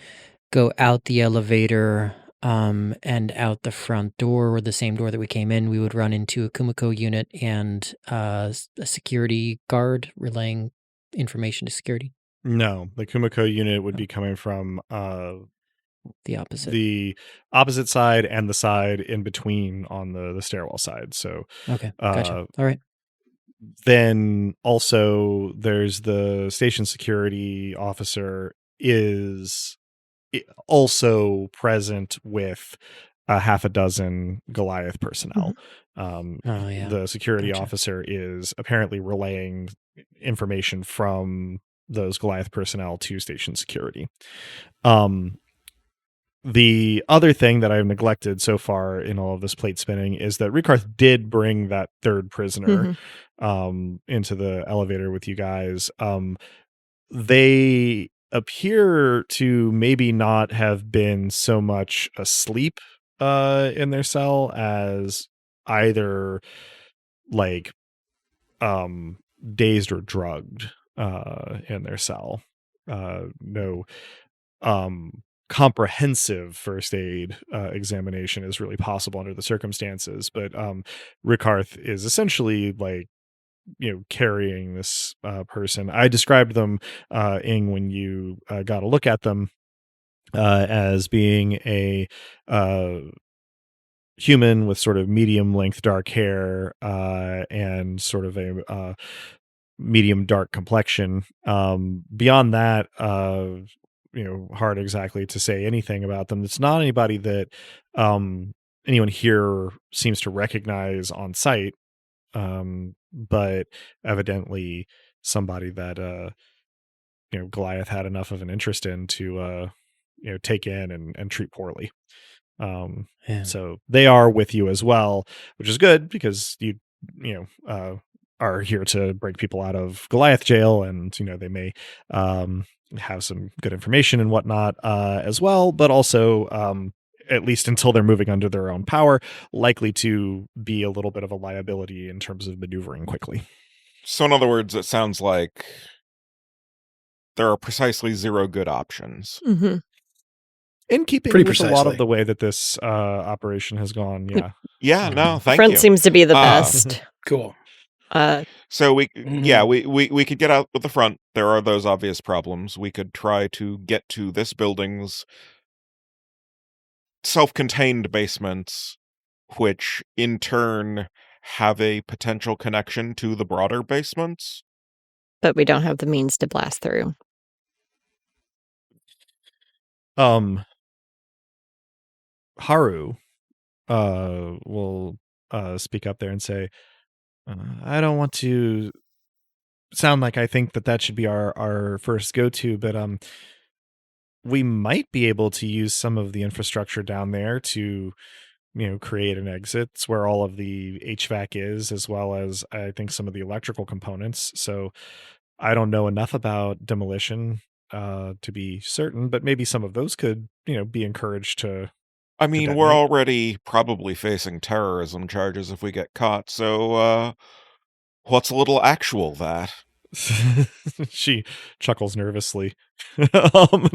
go out the elevator and out the front door, or the same door that we came in, we would run into a Kumiko unit and a security guard relaying information to security. No, the Kumiko unit would be coming from the opposite side and the side in between on the stairwell side. So okay, gotcha. All right. Then also there's the station security officer is also present with a half a dozen Goliath personnel. The security officer is apparently relaying information from those Goliath personnel to station security. The other thing that I've neglected so far in all of this plate spinning is that Rikarth did bring that third prisoner into the elevator with you guys. They appear to maybe not have been so much asleep in their cell as either like dazed or drugged in their cell. No comprehensive first aid examination is really possible under the circumstances, but Rikarth is essentially like carrying this person. I described them Ing when you got a look at them as being a human with sort of medium length dark hair and sort of a medium dark complexion. Beyond that, hard exactly to say anything about them. It's not anybody that anyone here seems to recognize on sight, but evidently somebody that Goliath had enough of an interest in to take in and treat poorly. So they are with you as well, which is good because you are here to break people out of Goliath jail, and they may have some good information and whatnot as well, but also at least until they're moving under their own power, likely to be a little bit of a liability in terms of maneuvering quickly. So in other words, it sounds like there are precisely 0 good options. In keeping with a lot of the way that this operation has gone, yeah. Yeah, no, thank Front you. seems to be the best. Cool. So we could get out with the front. There are those obvious problems. We could try to get to this building's self-contained basements, which in turn have a potential connection to the broader basements. But we don't have the means to blast through. Haru will speak up there and say, I don't want to sound like I think that should be our first go-to, but we might be able to use some of the infrastructure down there to create an exit. It's where all of the HVAC is, as well as I think some of the electrical components. So I don't know enough about demolition to be certain, but maybe some of those could be encouraged to I mean, we're already probably facing terrorism charges if we get caught, so, what's a little actual that? She chuckles nervously,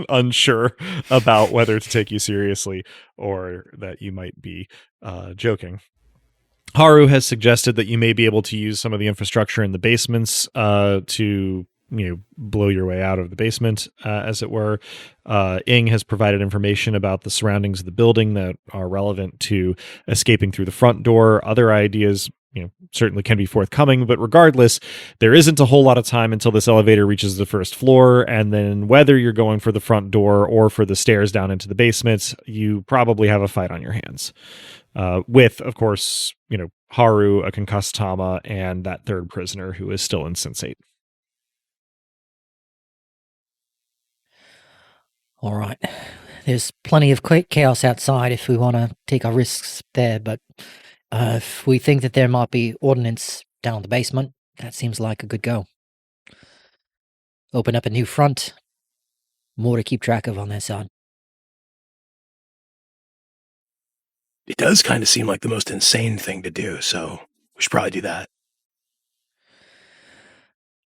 unsure about whether to take you seriously or that you might be joking. Haru has suggested that you may be able to use some of the infrastructure in the basements to blow your way out of the basement, as it were. Ing has provided information about the surroundings of the building that are relevant to escaping through the front door. Other ideas certainly can be forthcoming, but regardless, there isn't a whole lot of time until this elevator reaches the first floor, and then whether you're going for the front door or for the stairs down into the basement, you probably have a fight on your hands. With, of course, Haru, a concussed Tama, and that third prisoner who is still insensate. All right. There's plenty of chaos outside if we want to take our risks there, but if we think that there might be ordnance down the basement, that seems like a good go. Open up a new front. More to keep track of on their side. It does kind of seem like the most insane thing to do, so we should probably do that.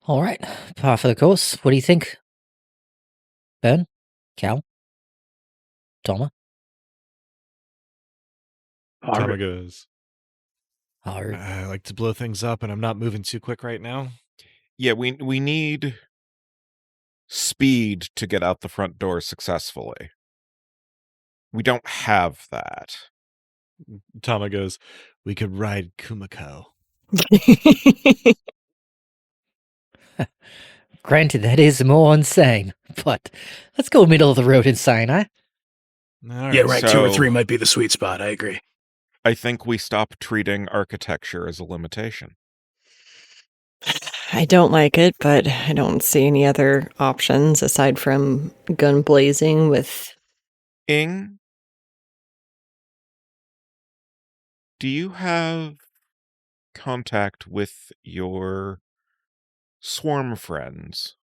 All right. Par for the course. What do you think? Ben? Cal? Tama? Tama goes, Haru. I like to blow things up, and I'm not moving too quick right now. Yeah, we need speed to get out the front door successfully. We don't have that. Tama goes, we could ride Kumiko. Granted, that is more insane, but let's go middle of the road insane, eh? Right, yeah, rank 2 or 3 might be the sweet spot, I agree. I think we stop treating architecture as a limitation. I don't like it, but I don't see any other options aside from gun blazing with... Ing? Do you have contact with your swarm friends?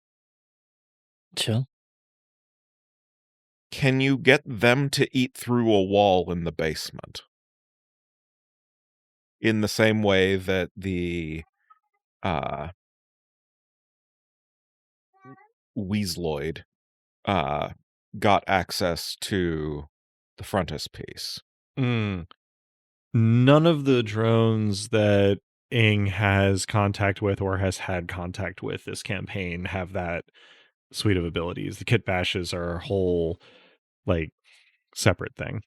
Sure. Can you get them to eat through a wall in the basement? In the same way that the Weasloid got access to the frontispiece. None of the drones that Ing has contact with or has had contact with this campaign have that suite of abilities. The kit bashes are a whole, separate thing.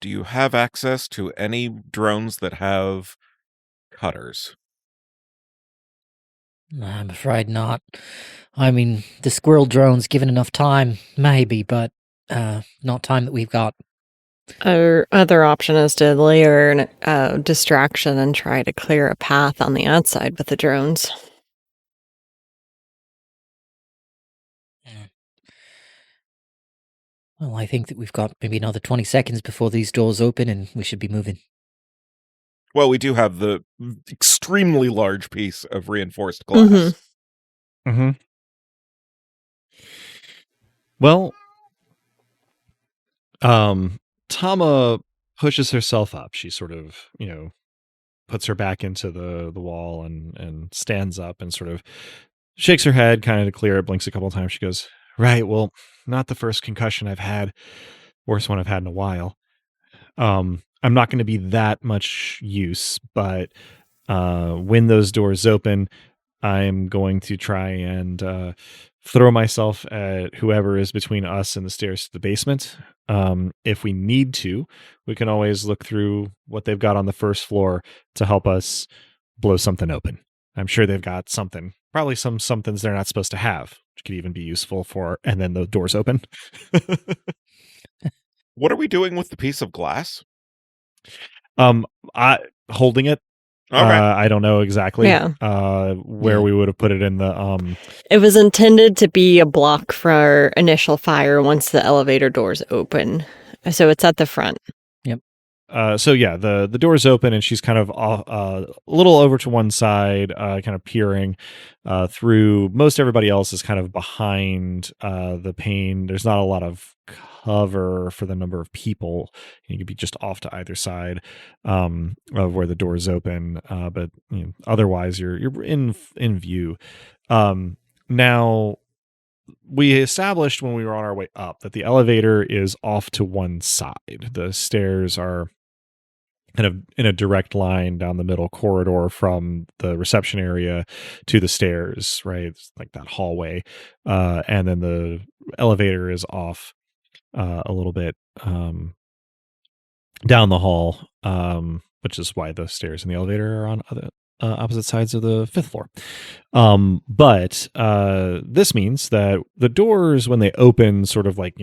Do you have access to any drones that have cutters? I'm afraid not. I mean, the squirrel drones, given enough time, maybe, but not time that we've got. Our other option is to layer a distraction and try to clear a path on the outside with the drones. Well, I think that we've got maybe another 20 seconds before these doors open and we should be moving. Well, we do have the extremely large piece of reinforced glass. Mm-hmm. Well, Tama pushes herself up. She sort of, puts her back into the wall and stands up and sort of shakes her head kind of to clear it, blinks a couple of times. She goes, right, well, not the first concussion I've had. Worst one I've had in a while. I'm not going to be that much use, but when those doors open, I'm going to try and throw myself at whoever is between us and the stairs to the basement. If we need to, we can always look through what they've got on the first floor to help us blow something open. I'm sure they've got something, probably somethings they're not supposed to have, which could even be useful for, and then the doors open. What are we doing with the piece of glass? Holding it. Okay. I don't know exactly where we would have put it in the It was intended to be a block for initial fire once the elevator doors open. So it's at the front. Yep. The doors open and she's kind of a little over to one side, kind of peering through. Most everybody else is kind of behind the pane. There's not a lot of cover for the number of people. You could be just off to either side of where the doors open, but otherwise you're in view. Now, we established when we were on our way up that the elevator is off to one side. The stairs are kind of in a direct line down the middle corridor from the reception area to the stairs, right? It's like that hallway. And then the elevator is off a little bit down the hall, which is why the stairs and the elevator are on other opposite sides of the 5th floor. But this means that the doors, when they open, sort of like,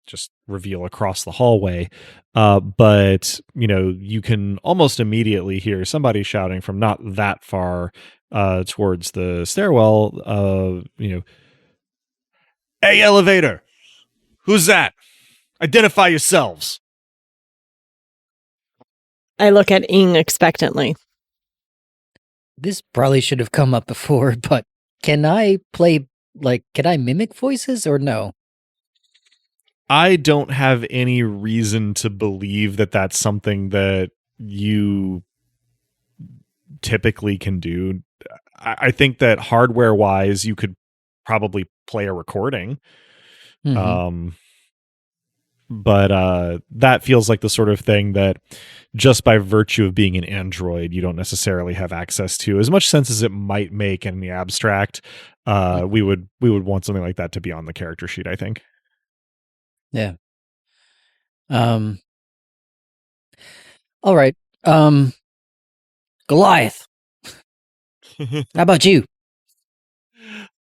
just reveal across the hallway. But, you can almost immediately hear somebody shouting from not that far towards the stairwell, "Hey, elevator! Who's that? Identify yourselves!" I look at Ing expectantly. This probably should have come up before, but can I mimic voices or no? I don't have any reason to believe that that's something that you typically can do. I think that hardware-wise, you could probably play a recording. Mm-hmm. But that feels like the sort of thing that just by virtue of being an android, you don't necessarily have access to. As much sense as it might make in the abstract, we would want something like that to be on the character sheet, I think. Yeah. All right. Goliath. How about you?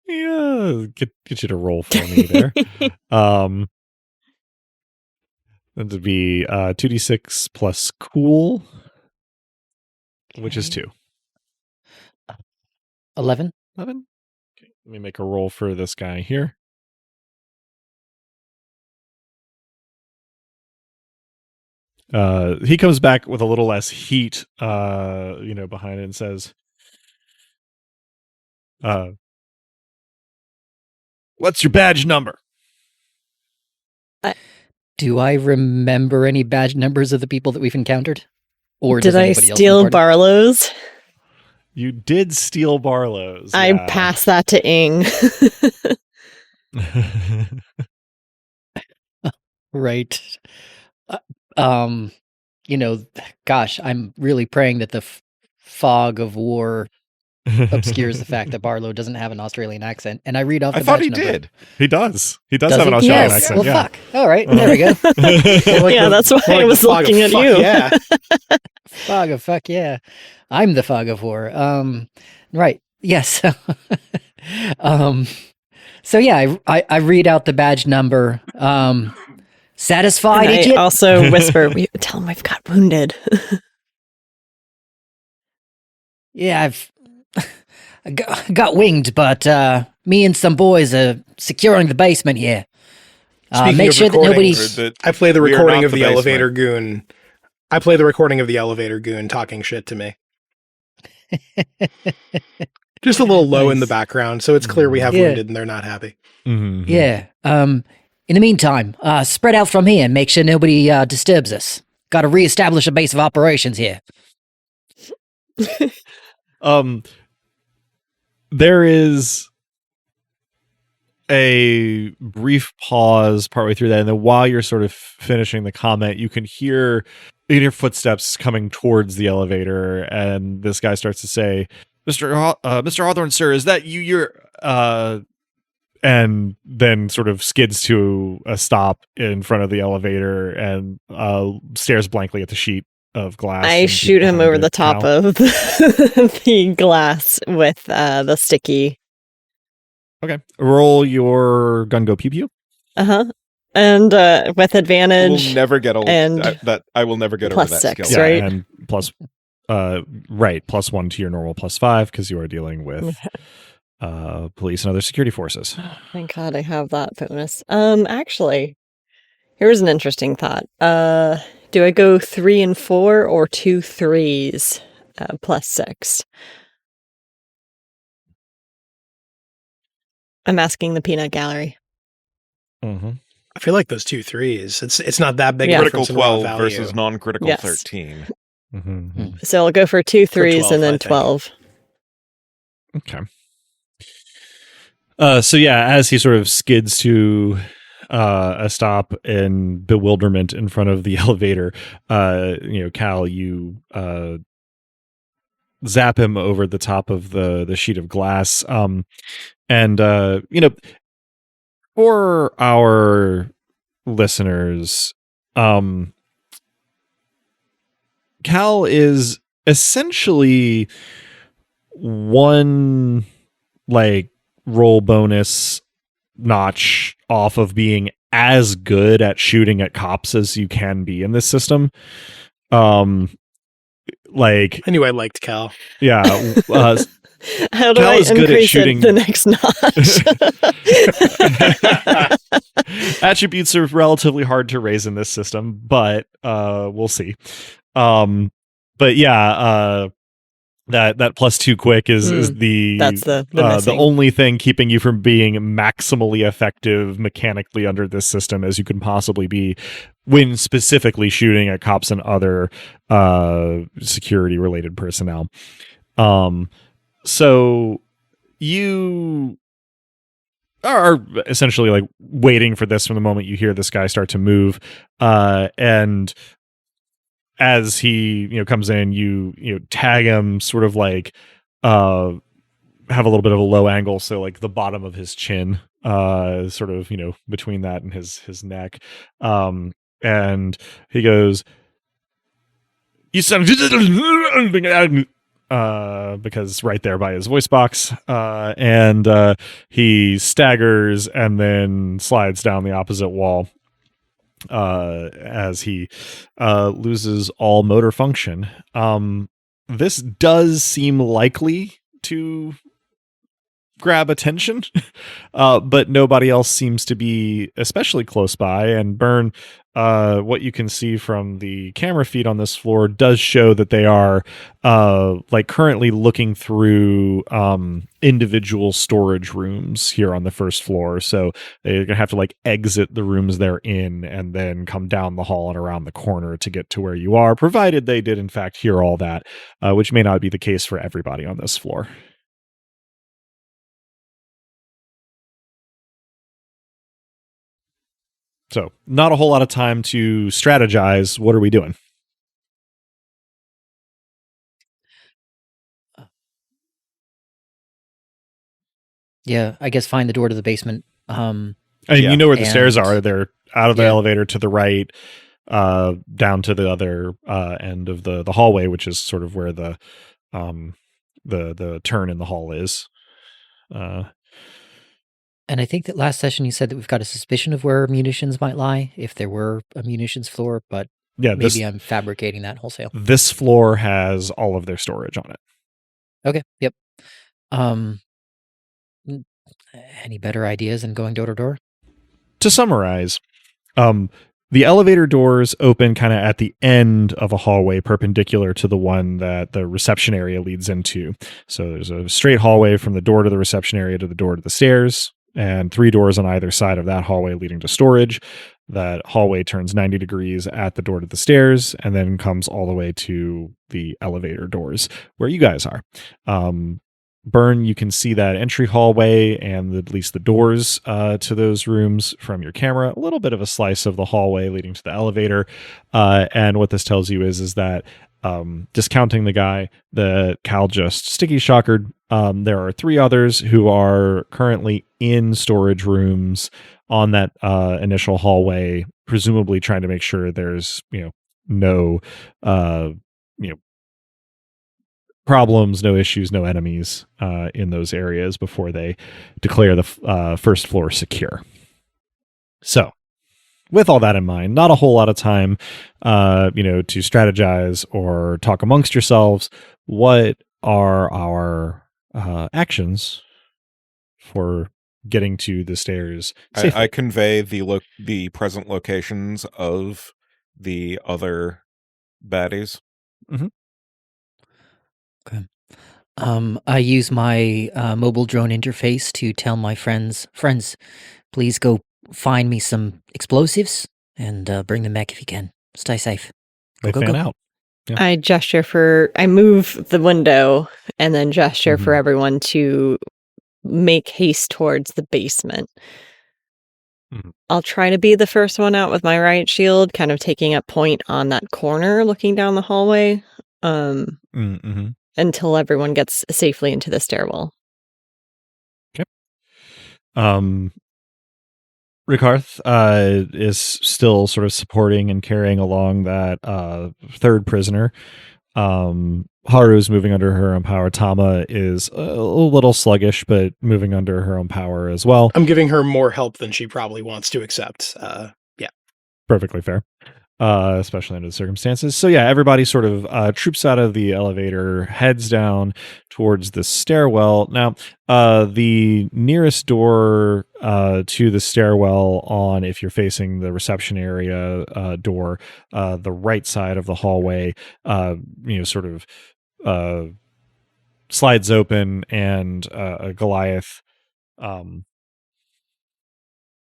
Yeah, get you to roll for me there. That would be 2d6 plus cool, which is 2. 11. 11. Okay, let me make a roll for this guy here. He comes back with a little less heat, behind it and says, "What's your badge number?" Do I remember any badge numbers of the people that we've encountered? Or did I steal Barlow's? You did steal Barlow's. I pass that to Ing. Right. Gosh, I'm really praying that the fog of war obscures the fact that Barlow doesn't have an Australian accent. And I read off the badge number. Did. He does. He does have an Australian accent. Well, fuck. All right, there we go. Yeah, that's why I was looking at you. Yeah. Fog of fuck, yeah. I'm the fog of war. Right. Yes. So yeah, I read out the badge number. Satisfied, idiot? I also whisper, tell him I've got wounded. Yeah, I got winged, but me and some boys are securing the basement here. Make sure that nobody... I play the recording of the elevator goon. I play the recording of the elevator goon talking shit to me. Just a little low in the background, so it's clear we have wounded and they're not happy. Mm-hmm. Yeah. In the meantime, spread out from here and make sure nobody disturbs us. Got to reestablish a base of operations here. There is a brief pause partway through that, and then while you're sort of finishing the comment, you can hear footsteps coming towards the elevator, and this guy starts to say, Mr. Hawthorne, sir, is that you? You're and then sort of skids to a stop in front of the elevator and stares blankly at the sheet of glass. I shoot him over the top of the glass with the sticky. Okay. Roll your gun go pew pew. Uh-huh. And with advantage. We'll never get old. And I will never get over that +6, skill. right? Yeah, and plus +1 to your normal +5 because you are dealing with police and other security forces. Oh, thank God I have that bonus. Actually, here's an interesting thought. Do I go 3 and 4 or 2 3s +6? I'm asking the peanut gallery. Mm-hmm. I feel like those 2 3s. It's not that big. Yeah. A Critical difference in raw 12 value. versus non-critical Yes. 13. So I'll go for 2 3s 12, and I then think. 12. Okay. So yeah, as he sort of skids to a stop in bewilderment in front of the elevator, Cal, you zap him over the top of the sheet of glass. And for our listeners, Cal is essentially one like roll bonus notch off of being as good at shooting at cops as you can be in this system. Like I knew I liked Cal. yeah, How do Cal I is good at increase shooting- it the next notch? attributes are relatively hard to raise in this system, but we'll see. But yeah, that +2 quick is the That's the the missing. only thing keeping you from being maximally effective mechanically under this system as you can possibly be when specifically shooting at cops and other security related personnel. So you are essentially like waiting for this from the moment you hear this guy start to move, and as he comes in, you tag him sort of like have a little bit of a low angle, so like the bottom of his chin sort of between that and his neck, and he goes, "You son of because right there by his voice box, and he staggers and then slides down the opposite wall as he loses all motor function. This does seem likely to grab attention, but nobody else seems to be especially close by. And Burn, what you can see from the camera feed on this floor does show that they are like currently looking through individual storage rooms here on the first floor. So they're gonna have to like exit the rooms they're in and then come down the hall and around the corner to get to where you are, provided they did in fact hear all that, which may not be the case for everybody on this floor. So not a whole lot of time to strategize. What are we doing? Yeah, I guess find the door to the basement. And you know where the stairs and- are. They're out of the Yeah. elevator to the right, down to the other end of the hallway, which is sort of where the turn in the hall is. And I think that last session you said that we've got a suspicion of where munitions might lie, if there were a munitions floor, but Yeah, maybe I'm fabricating that wholesale. this floor has all of their storage on it. Okay, yep. Any better ideas than going door to door? To summarize, the elevator doors open kind of at the end of a hallway perpendicular to the one that the reception area leads into. So there's a straight hallway from the door to the reception area to the door to the stairs, and 3 doors on either side of that hallway leading to storage. That hallway turns 90 degrees at the door to the stairs and then comes all the way to the elevator doors where you guys are. Burn, you can see that entry hallway and at least the doors to those rooms from your camera. A little bit of a slice of the hallway leading to the elevator. And what this tells you is that discounting the guy that Cal just sticky shockered, there are 3 others who are currently in storage rooms on that initial hallway, presumably trying to make sure there's no problems, no issues, no enemies in those areas before they declare the first floor secure. So with all that in mind, not a whole lot of time to strategize or talk amongst yourselves. What are our actions for getting to the stairs safely? I convey the present locations of the other baddies. Okay. I use my mobile drone interface to tell my friends, please go find me some explosives and bring them back if you can. Stay safe. They fan out. Yeah. I move the window and then gesture for everyone to make haste towards the basement. I'll try to be the first one out with my riot shield, kind of taking up point on that corner looking down the hallway until everyone gets safely into the stairwell. Okay. Rikarth is still sort of supporting and carrying along that third prisoner. Haru's moving under her own power. Tama is a little sluggish, but moving under her own power as well. I'm giving her more help than she probably wants to accept. Yeah. Perfectly fair. Especially under the circumstances. So yeah, everybody sort of troops out of the elevator, heads down towards the stairwell. Now, the nearest door to the stairwell on, if you're facing the reception area door, the right side of the hallway, sort of slides open, and a Goliath,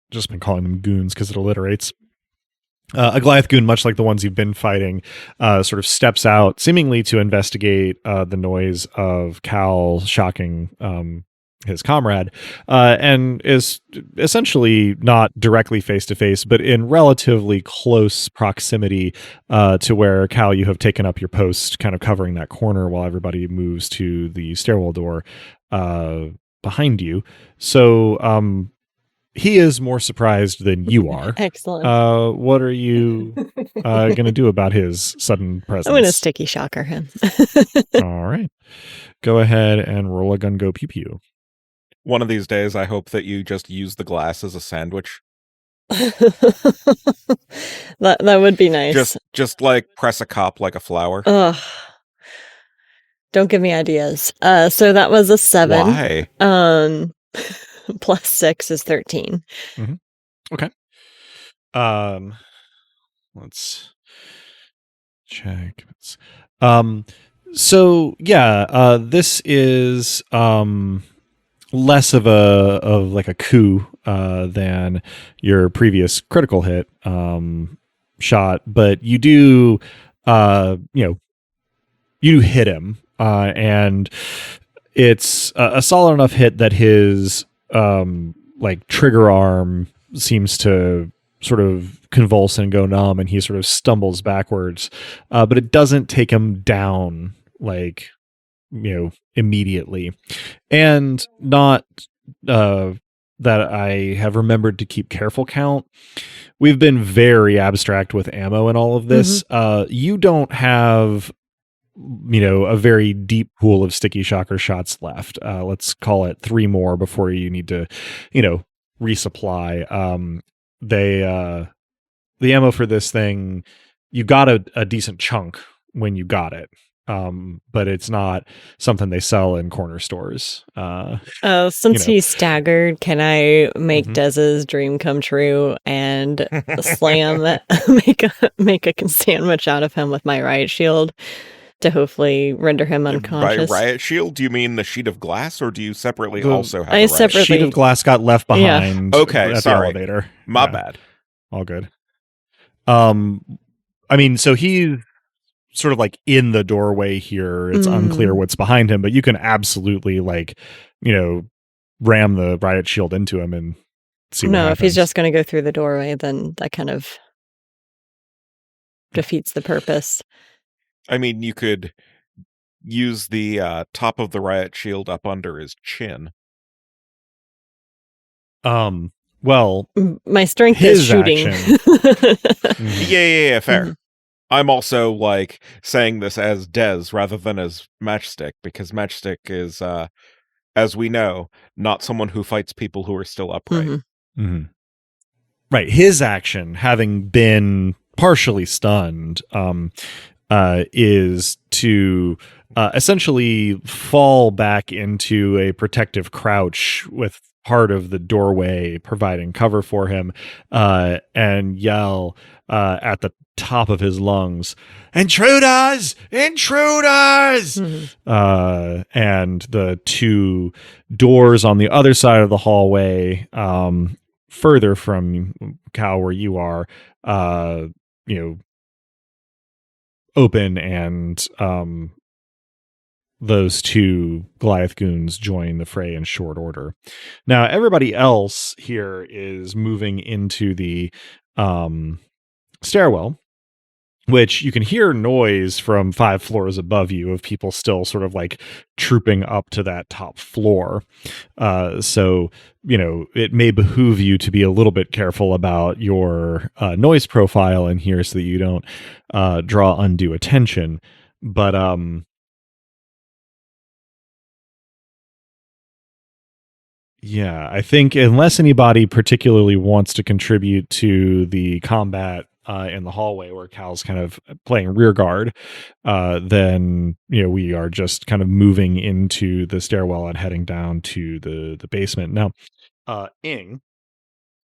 just been calling them goons because it alliterates. A Goliath goon, much like the ones you've been fighting, sort of steps out, seemingly to investigate the noise of Cal shocking his comrade, and is essentially not directly face to face, but in relatively close proximity to where, Cal, you have taken up your post, kind of covering that corner while everybody moves to the stairwell door behind you. So, he is more surprised than you are. Excellent. What are you going to do about his sudden presence? I'm going to sticky shocker him. All right. Go ahead and roll a gun, go pew pew. One of these days, I hope that you just use the glass as a sandwich. that would be nice. Just like press a cop like a flower. Ugh. Don't give me ideas. So that was a 7. Why? Plus 6 is 13. Okay. Let's check. So yeah, this is less of a coup than your previous critical hit shot, but you do you hit him, and it's a solid enough hit that his trigger arm seems to sort of convulse and go numb, and he sort of stumbles backwards, but it doesn't take him down immediately. And not that I have remembered to keep careful count. We've been very abstract with ammo and all of this. You don't have a very deep pool of sticky shocker shots left. Let's call it 3 more before you need to resupply. The ammo for this thing, you got a decent chunk when you got it, but it's not something they sell in corner stores. Since he's staggered, can I make Dez's dream come true and slam make a sandwich out of him with my riot shield to hopefully render him unconscious? By riot shield, do you mean the sheet of glass, or do you separately also have a riot shield? Sheet of glass got left behind. Yeah. Okay, at sorry. The elevator. My bad. All good. So he's sort of in the doorway here. It's unclear what's behind him, but you can absolutely ram the riot shield into him and see what happens. If he's just going to go through the doorway, then that kind of defeats the purpose. I mean, you could use the top of the riot shield up under his chin. Well, my strength is shooting. Yeah, fair. I'm also saying this as Dez rather than as Matchstick, because Matchstick is, as we know, not someone who fights people who are still upright. Right. His action, having been partially stunned, is to essentially fall back into a protective crouch with part of the doorway providing cover for him, and yell at the top of his lungs, "Intruders! Intruders!" And the 2 doors on the other side of the hallway further from Cal, where you are, open, and those two Goliath goons join the fray in short order. Now, everybody else here is moving into the stairwell, which you can hear noise from 5 floors above you of people still sort of like trooping up to that top floor. So, it may behoove you to be a little bit careful about your noise profile in here so that you don't draw undue attention. But yeah, I think unless anybody particularly wants to contribute to the combat in the hallway where Cal's kind of playing rear guard, then we are just kind of moving into the stairwell and heading down to the basement. Now, Ing,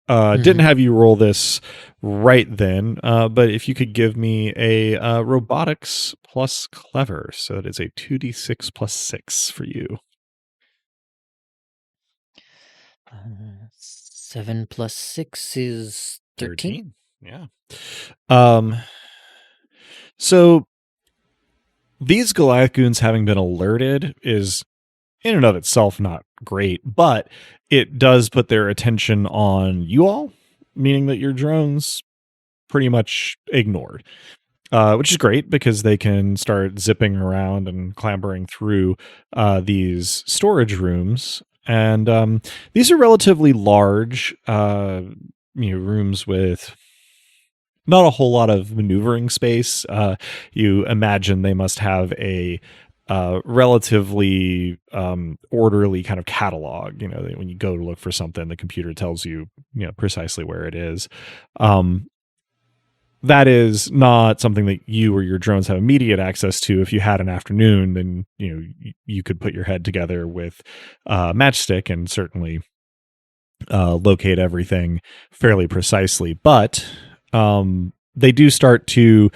didn't have you roll this right then, but if you could give me a robotics plus clever, so it is a 2d6 plus 6 for you. 7 plus 6 is 13. Yeah. So these Goliath goons having been alerted is in and of itself not great, but it does put their attention on you all, meaning that your drone's pretty much ignored, which is great because they can start zipping around and clambering through these storage rooms. And these are relatively large rooms with not a whole lot of maneuvering space. You imagine they must have a relatively orderly kind of catalog. When you go to look for something, the computer tells you, precisely where it is. That is not something that you or your drones have immediate access to. If you had an afternoon, then you could put your head together with Matchstick and certainly locate everything fairly precisely. But they do start to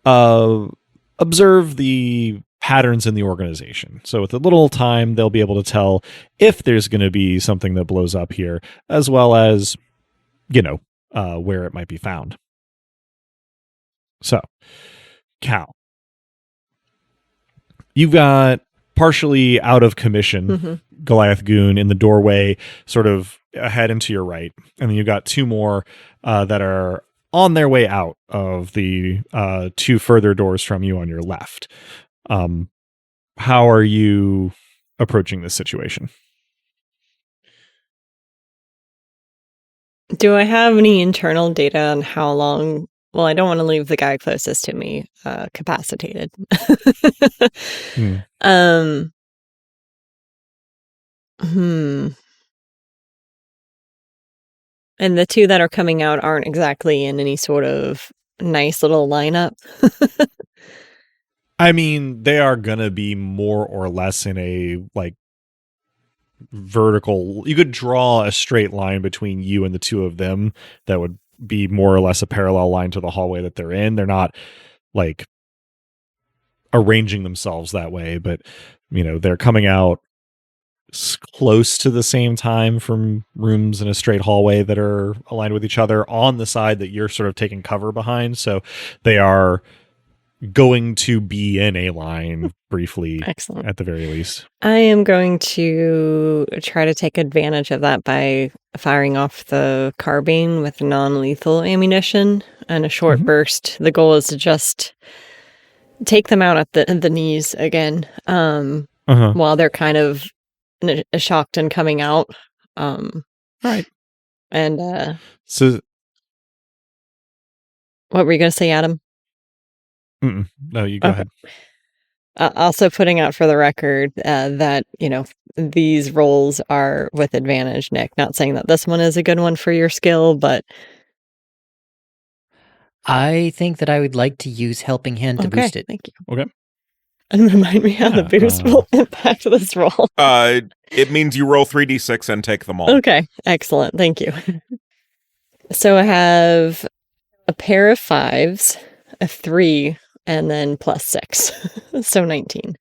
observe the patterns in the organization. So with a little time, they'll be able to tell if there's going to be something that blows up here, as well as where it might be found. So, Cal, you've got partially out of commission Goliath goon in the doorway, sort of ahead and to your right. And then you've got 2 more that are on their way out of the 2 further doors from you on your left. How are you approaching this situation? Do I have any internal data on how long? Well, I don't want to leave the guy closest to me capacitated. And the 2 that are coming out aren't exactly in any sort of nice little lineup. I mean, they are going to be more or less in a vertical. You could draw a straight line between you and the 2 of them that would be more or less a parallel line to the hallway that they're in. They're not arranging themselves that way, but they're coming out close to the same time from rooms in a straight hallway that are aligned with each other on the side that you're sort of taking cover behind. So they are going to be in a line briefly. Excellent. At the very least. I am going to try to take advantage of that by firing off the carbine with non-lethal ammunition and a short burst. The goal is to just take them out at the knees again, while they're kind of shocked and coming out. Right. And so what were you going to say, Adam? No, you go ahead. Also putting out for the record that, these rolls are with advantage, Nick. Not saying that this one is a good one for your skill, but... I think that I would like to use Helping Hand to boost it. Thank you. Okay. And remind me how the boost will impact this roll. It means you roll 3d6 and take them all. Okay, excellent. Thank you. So I have a pair of 5s, a 3, and then plus 6. So 19.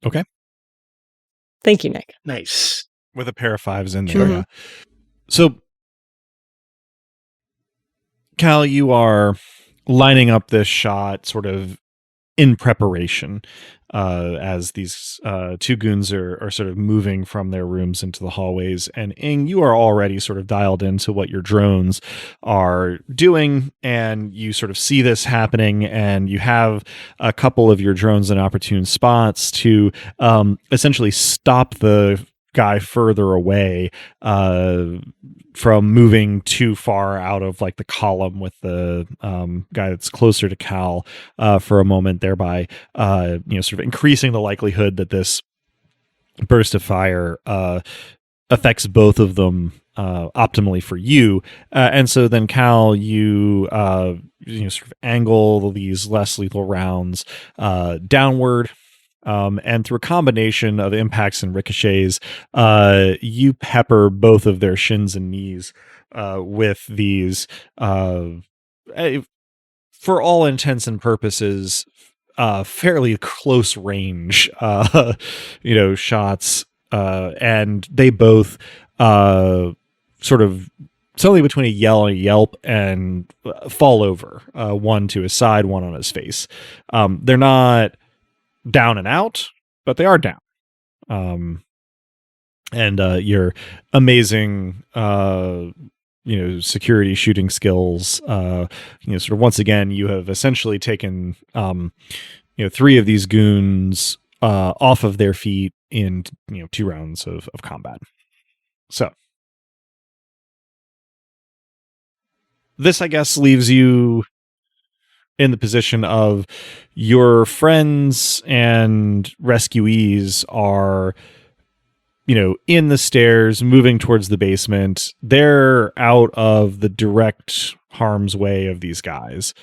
Okay. Thank you, Nick. Nice. With a pair of 5s in there. Yeah. So, Cal, you are lining up this shot sort of in preparation as these two goons are sort of moving from their rooms into the hallways. And Ing, you are already sort of dialed into what your drones are doing, and you sort of see this happening, and you have a couple of your drones in opportune spots to essentially stop the guy further away from moving too far out of like the column with the guy that's closer to Cal for a moment, thereby sort of increasing the likelihood that this burst of fire affects both of them optimally for you. And so then Cal, you sort of angle these less lethal rounds downward. And through a combination of impacts and ricochets, you pepper both of their shins and knees with these, for all intents and purposes, fairly close range, shots. And they both sort of suddenly between a yell and a yelp and fall over, one to his side, one on his face. They're not down and out, but they are down. And your amazing security shooting skills, sort of once again, you have essentially taken three of these goons off of their feet in 2 rounds of combat. So this, I guess, leaves you in the position of your friends and rescuees are, in the stairs, moving towards the basement. They're out of the direct harm's way of these guys.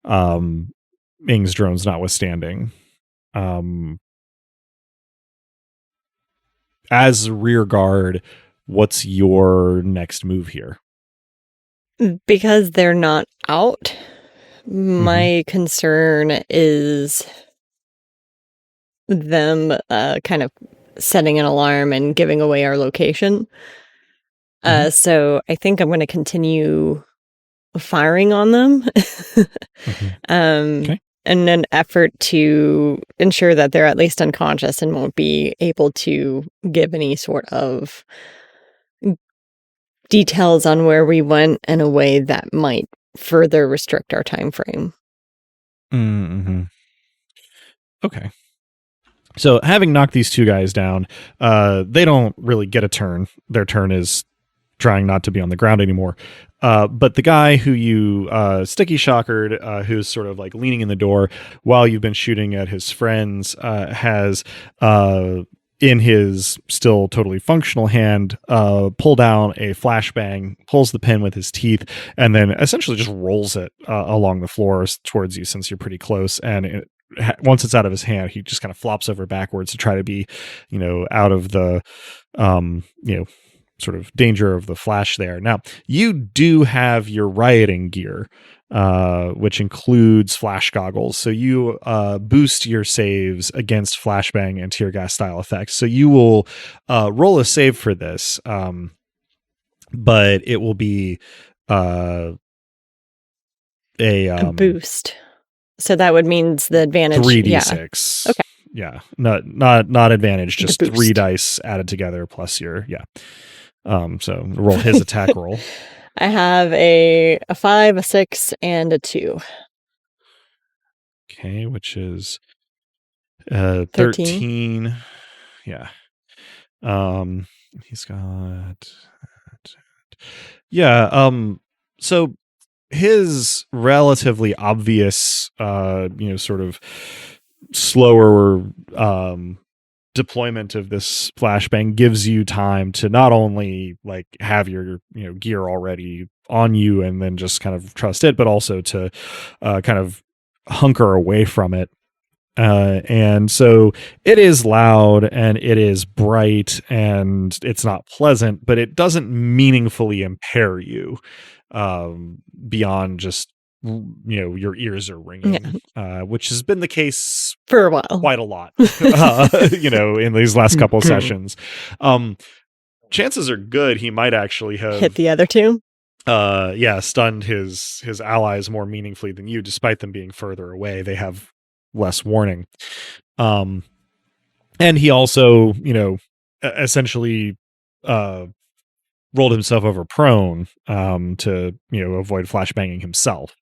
Ing's drones notwithstanding. As rear guard, what's your next move here? Because they're not out, my concern is them kind of setting an alarm and giving away our location. So I think I'm going to continue firing on them in an effort to ensure that they're at least unconscious and won't be able to give any sort of details on where we went in a way that might further restrict our time frame. Okay. So having knocked these two guys down, they don't really get a turn. Their turn is trying not to be on the ground anymore. But the guy who you sticky shockered, who's sort of like leaning in the door while you've been shooting at his friends, has in his still totally functional hand, pull down a flashbang, pulls the pin with his teeth, and then essentially just rolls it along the floor towards you, since you're pretty close. And once it's out of his hand, he just kind of flops over backwards to try to be, out of the, sort of danger of the flash there. Now, you do have your rioting gear, which includes flash goggles. So you boost your saves against flashbang and tear gas style effects. So you will roll a save for this, but it will be a boost. So that would mean the advantage 3d6. Yeah. Okay. Yeah, not advantage, just 3 dice added together plus your so roll his attack roll. I have a 5, a 6, and a 2. Okay, which is 13. Yeah. He's got so his relatively obvious sort of slower deployment of this flashbang gives you time to not only like have your gear already on you and then just kind of trust it, but also to kind of hunker away from it. And so it is loud and it is bright and it's not pleasant, but it doesn't meaningfully impair you beyond just your ears are ringing, which has been the case for a while, quite a lot, in these last couple of sessions. chances are good he might actually have hit the other two. Stunned his allies more meaningfully than you, despite them being further away. They have less warning. And he also, essentially rolled himself over prone to, avoid flashbanging himself.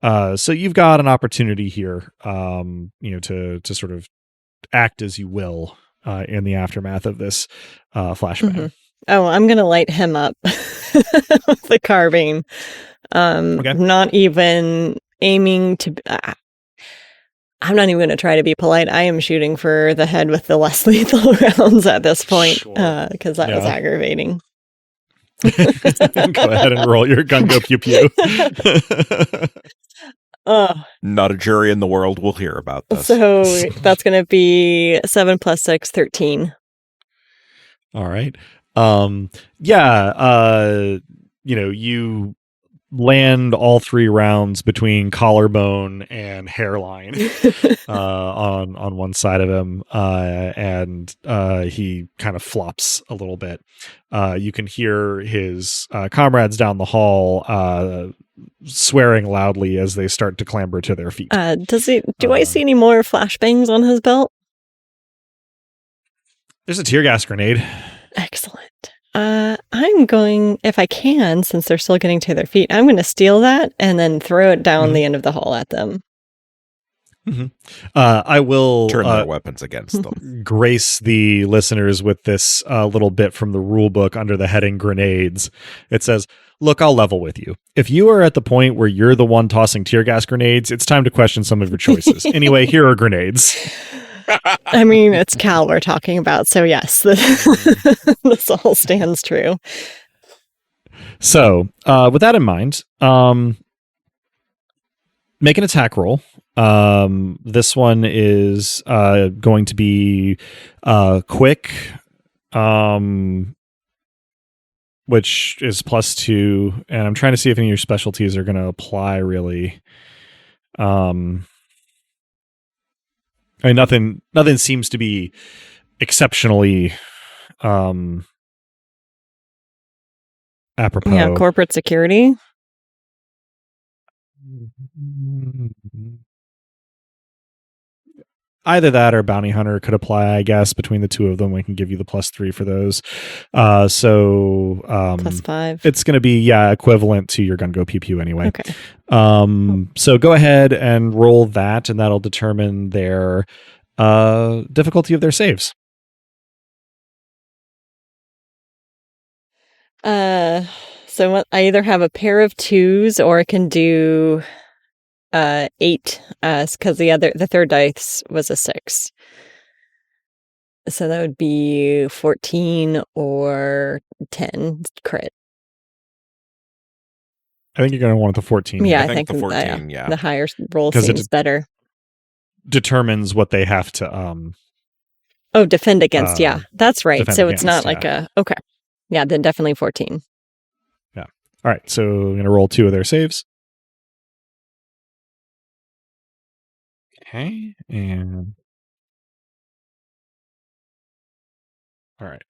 So you've got an opportunity here, to sort of act as you will in the aftermath of this flashbang. Mm-hmm. Oh, I'm going to light him up with the carbine. Okay. Not even aiming to... I'm not even going to try to be polite. I am shooting for the head with the less lethal rounds at this point, because that was aggravating. Go ahead and roll your gun, go pew pew. Not a jury in the world will hear about this. So that's going to be 7 + 6, 13. All right. You land all 3 rounds between collarbone and hairline on one side of him, and he kind of flops a little bit. You can hear his comrades down the hall swearing loudly as they start to clamber to their feet. Do I see any more flashbangs on his belt? There's a tear gas grenade. Excellent. I'm going, if I can, since they're still getting to their feet, I'm going to steal that and then throw it down the end of the hall at them. Mm-hmm. I will turn their weapons against them. Grace the listeners with this little bit from the rule book under the heading grenades. It says, look, I'll level with you. If you are at the point where you're the one tossing tear gas grenades, it's time to question some of your choices. Anyway, here are grenades. I mean, it's Cal we're talking about, so yes, this all stands true. So, with that in mind, make an attack roll. This one is going to be quick, which is +2, and I'm trying to see if any of your specialties are going to apply, really. I mean, nothing seems to be exceptionally apropos. Yeah, corporate security. Either that or bounty hunter could apply, I guess. Between the two of them, we can give you the +3 for those. +5. It's going to be equivalent to your gun go pew pew anyway. Okay. So go ahead and roll that, and that'll determine their difficulty of their saves. So I either have a pair of 2s or I can do 8, because the third dice was a 6. So that would be 14 or 10 crit. I think you're going to want the 14. Yeah, I think the 14, the higher roll seems better. Determines what they have to defend against. Yeah, that's right. So it's not like okay. Yeah, then definitely 14. Yeah. All right. So I'm going to roll 2 of their saves. Okay. And all right.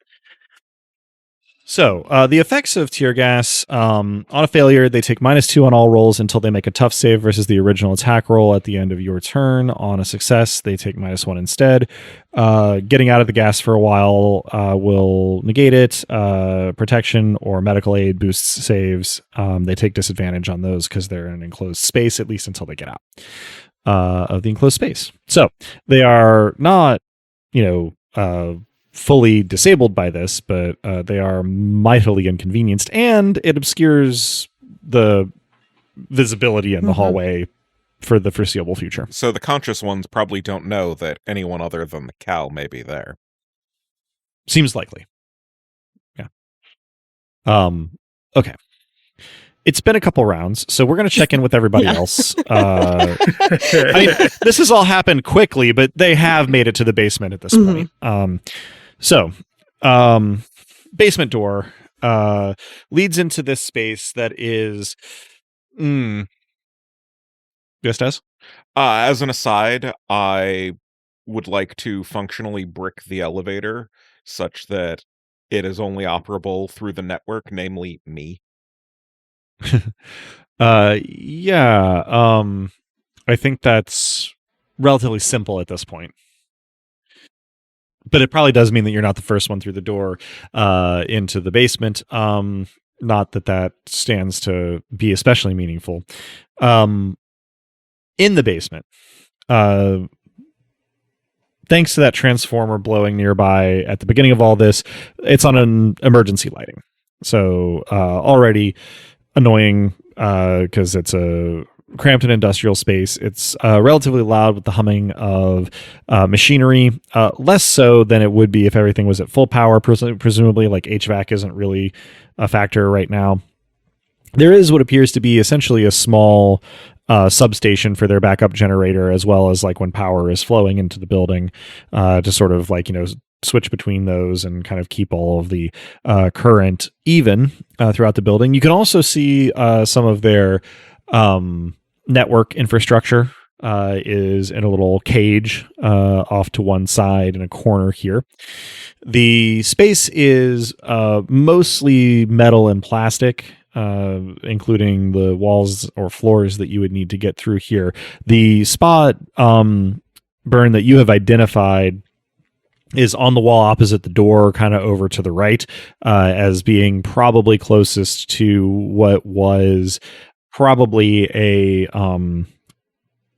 So the effects of tear gas, on a failure, they take -2 on all rolls until they make a tough save versus the original attack roll at the end of your turn. On a success, they take -1 instead. Getting out of the gas for a while will negate it. Protection or medical aid boosts saves. They take disadvantage on those because they're in an enclosed space, at least until they get out of the enclosed space. So they are not, fully disabled by this, but they are mightily inconvenienced, and it obscures the visibility in the hallway for the foreseeable future. So the conscious ones probably don't know that anyone other than the Cal may be there. Seems likely. Yeah. Okay. It's been a couple rounds, so we're going to check in with everybody else. I mean, this has all happened quickly, but they have made it to the basement at this point. So, basement door leads into this space that is just as an aside, I would like to functionally brick the elevator such that it is only operable through the network, namely me. Yeah. I think that's relatively simple at this point. But it probably does mean that you're not the first one through the door into the basement. Not that that stands to be especially meaningful. In the basement, thanks to that transformer blowing nearby at the beginning of all this, it's on an emergency lighting. So already annoying because it's a cramped and industrial space. It's relatively loud with the humming of machinery, less so than it would be if everything was at full power. Presumably, like HVAC isn't really a factor right now. There is what appears to be essentially a small substation for their backup generator, as well as like when power is flowing into the building to sort of like, switch between those and kind of keep all of the current even throughout the building. You can also see some of their network infrastructure is in a little cage off to one side in a corner here. The space is mostly metal and plastic, including the walls or floors that you would need to get through here. The spot, Burn, that you have identified is on the wall opposite the door, kind of over to the right, as being probably closest to what was probably a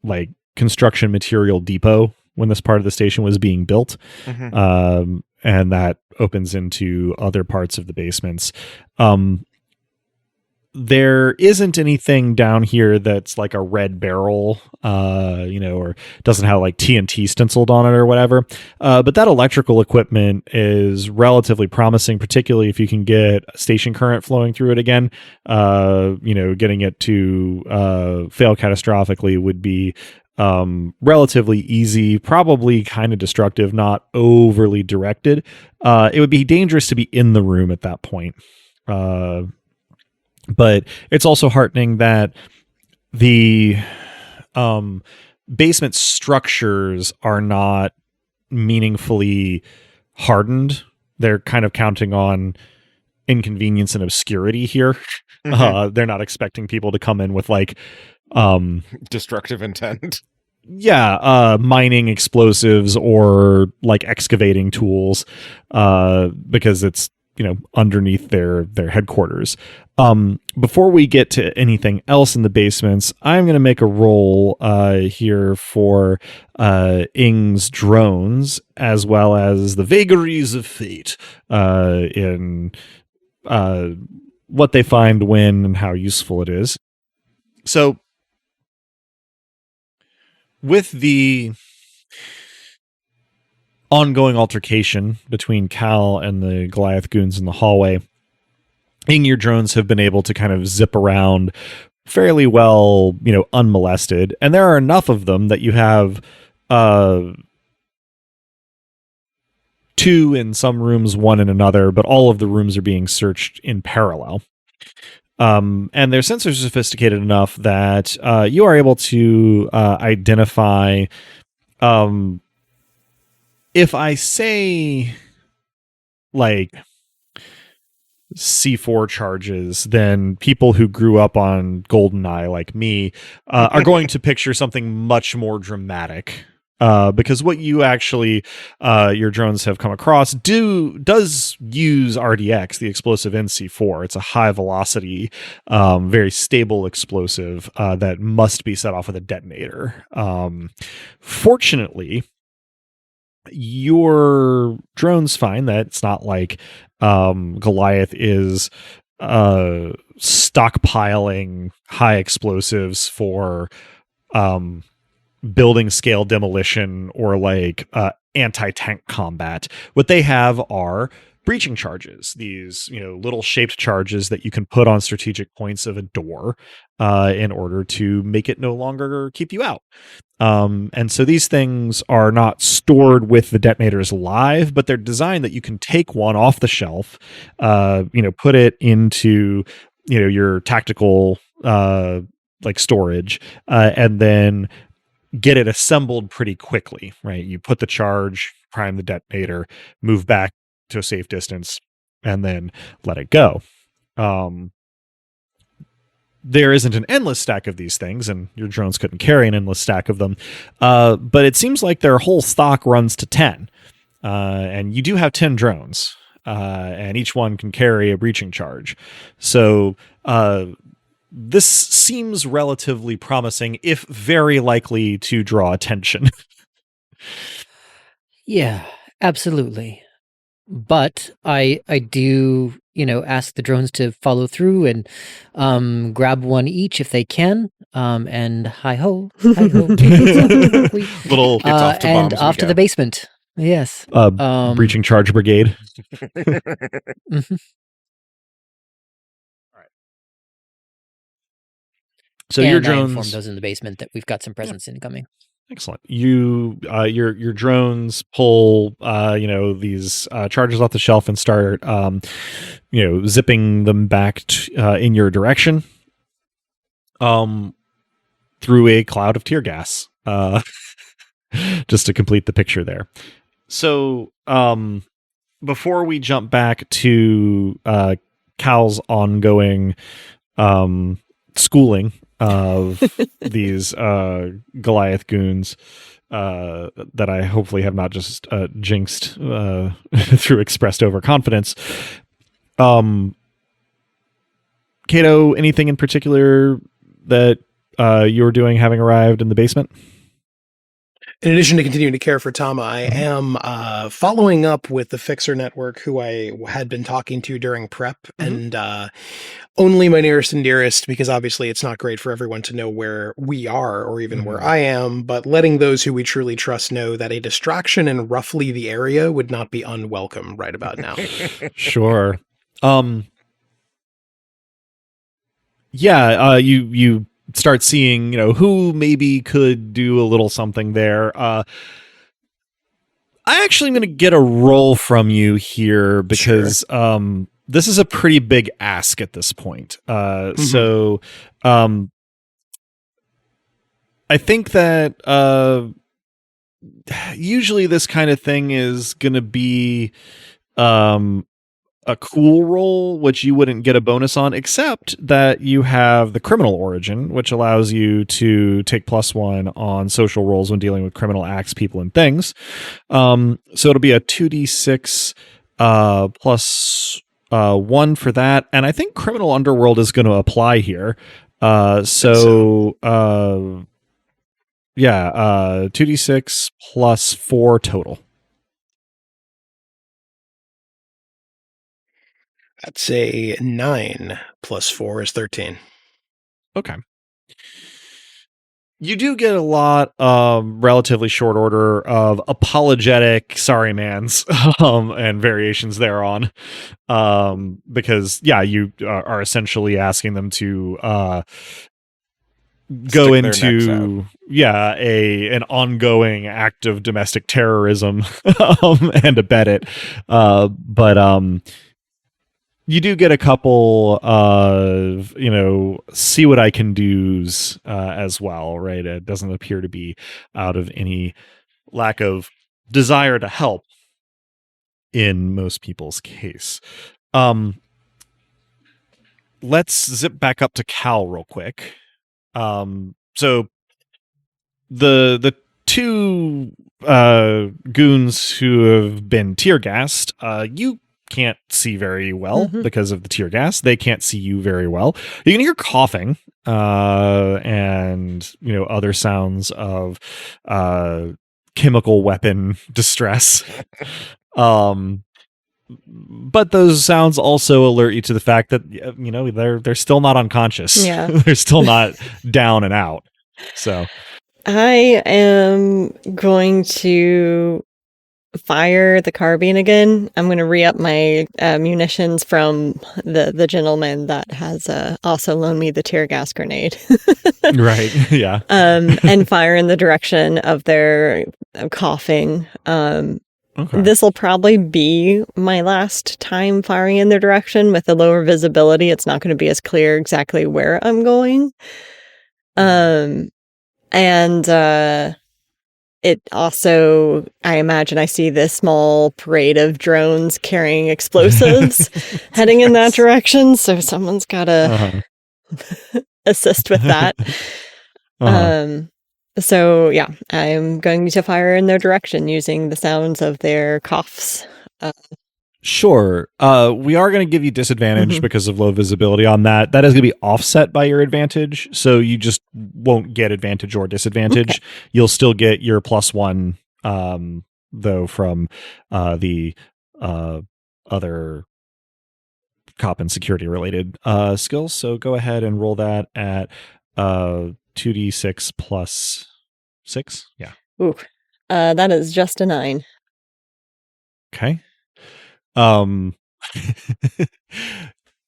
like construction material depot when this part of the station was being built. Mm-hmm. And that opens into other parts of the basements. There isn't anything down here that's like a red barrel, or doesn't have like TNT stenciled on it or whatever. But that electrical equipment is relatively promising, particularly if you can get station current flowing through it again. Getting it to fail catastrophically would be relatively easy, probably kind of destructive, not overly directed. It would be dangerous to be in the room at that point. But it's also heartening that the basement structures are not meaningfully hardened. They're kind of counting on inconvenience and obscurity here. Mm-hmm. They're not expecting people to come in with like destructive intent. Yeah, mining explosives or like excavating tools, because it's underneath their headquarters. Before we get to anything else in the basements, I'm going to make a roll here for Ing's drones, as well as the vagaries of fate in what they find when and how useful it is. So, with the ongoing altercation between Cal and the Goliath goons in the hallway, your drones have been able to kind of zip around fairly well, unmolested. And there are enough of them that you have 2 in some rooms, 1 in another, but all of the rooms are being searched in parallel. And their sensors are sophisticated enough that you are able to identify, if I say like C4 charges, then people who grew up on GoldenEye like me are going to picture something much more dramatic. Because what you actually, your drones have come across does use RDX, the explosive in C4. It's a high velocity, very stable explosive that must be set off with a detonator. Fortunately, your drones find that it's not like Goliath is stockpiling high explosives for building scale demolition or like anti-tank combat. What they have are breaching charges, these little shaped charges that you can put on strategic points of a door in order to make it no longer keep you out. And so these things are not stored with the detonators live, but they're designed that you can take one off the shelf, put it into, your tactical, like storage, and then get it assembled pretty quickly, right? You put the charge, prime the detonator, move back to a safe distance, and then let it go. There isn't an endless stack of these things, and your drones couldn't carry an endless stack of them. But it seems like their whole stock runs to 10. And you do have 10 drones, and each one can carry a breaching charge. So this seems relatively promising, if very likely to draw attention. Yeah, absolutely. But I do, ask the drones to follow through and grab one each if they can. And hi-ho, hi-ho. Little It's off to and bombs off we to go. the basement. Yes. breaching charge brigade. Mhm. So and your I informed drones. those in the basement that we've got some presents incoming. Excellent. You, your drones pull, these charges off the shelf and start, zipping them back in your direction, through a cloud of tear gas, just to complete the picture there. So, before we jump back to Cal's ongoing schooling of these Goliath goons that I hopefully have not just jinxed through expressed overconfidence. Cato, anything in particular that you're doing having arrived in the basement? In addition to continuing to care for Tama, I am following up with the Fixer Network, who I had been talking to during prep, and only my nearest and dearest, because obviously it's not great for everyone to know where we are or even where I am, but letting those who we truly trust know that a distraction in roughly the area would not be unwelcome right about now. Sure. You start seeing, who maybe could do a little something there. I actually am going to get a roll from you here because this is a pretty big ask at this point. So I think that usually this kind of thing is going to be a cool roll, which you wouldn't get a bonus on, except that you have the criminal origin, which allows you to take +1 on social rolls when dealing with criminal acts, people, and things. So it'll be a 2d6 plus 1 for that, and I think criminal underworld is going to apply here. 2d6 plus 4 total. That's a 9 plus 4 is 13. Okay. You do get a lot, relatively short order of apologetic sorry mans, and variations thereon. Because you are essentially asking them to, go into an ongoing act of domestic terrorism, and abet it. But you do get a couple of, see what I can do's as well, right? It doesn't appear to be out of any lack of desire to help in most people's case. Let's zip back up to Cal real quick. So the two goons who have been tear gassed, you can't see very well because of the tear gas. They can't see you very well. You can hear coughing and other sounds of chemical weapon distress. But those sounds also alert you to the fact that they're still not unconscious. Yeah. They're still not down and out. So I am going to fire the carbine again. I'm going to re-up my munitions from the gentleman that has also loaned me the tear gas grenade. Right. Yeah. And fire in the direction of their coughing. Okay. This will probably be my last time firing in their direction. With the lower visibility, it's not going to be as clear exactly where I'm going. And it also, I imagine I see this small parade of drones carrying explosives heading in that direction. So someone's got to assist with that. So yeah, I'm going to fire in their direction using the sounds of their coughs. Sure. We are going to give you disadvantage because of low visibility on that. That is going to be offset by your advantage, so you just won't get advantage or disadvantage. Okay. You'll still get your +1, though, from the other cop and security related skills. So go ahead and roll that at 2d6 plus 6. Yeah. Ooh, that is just a 9. Okay.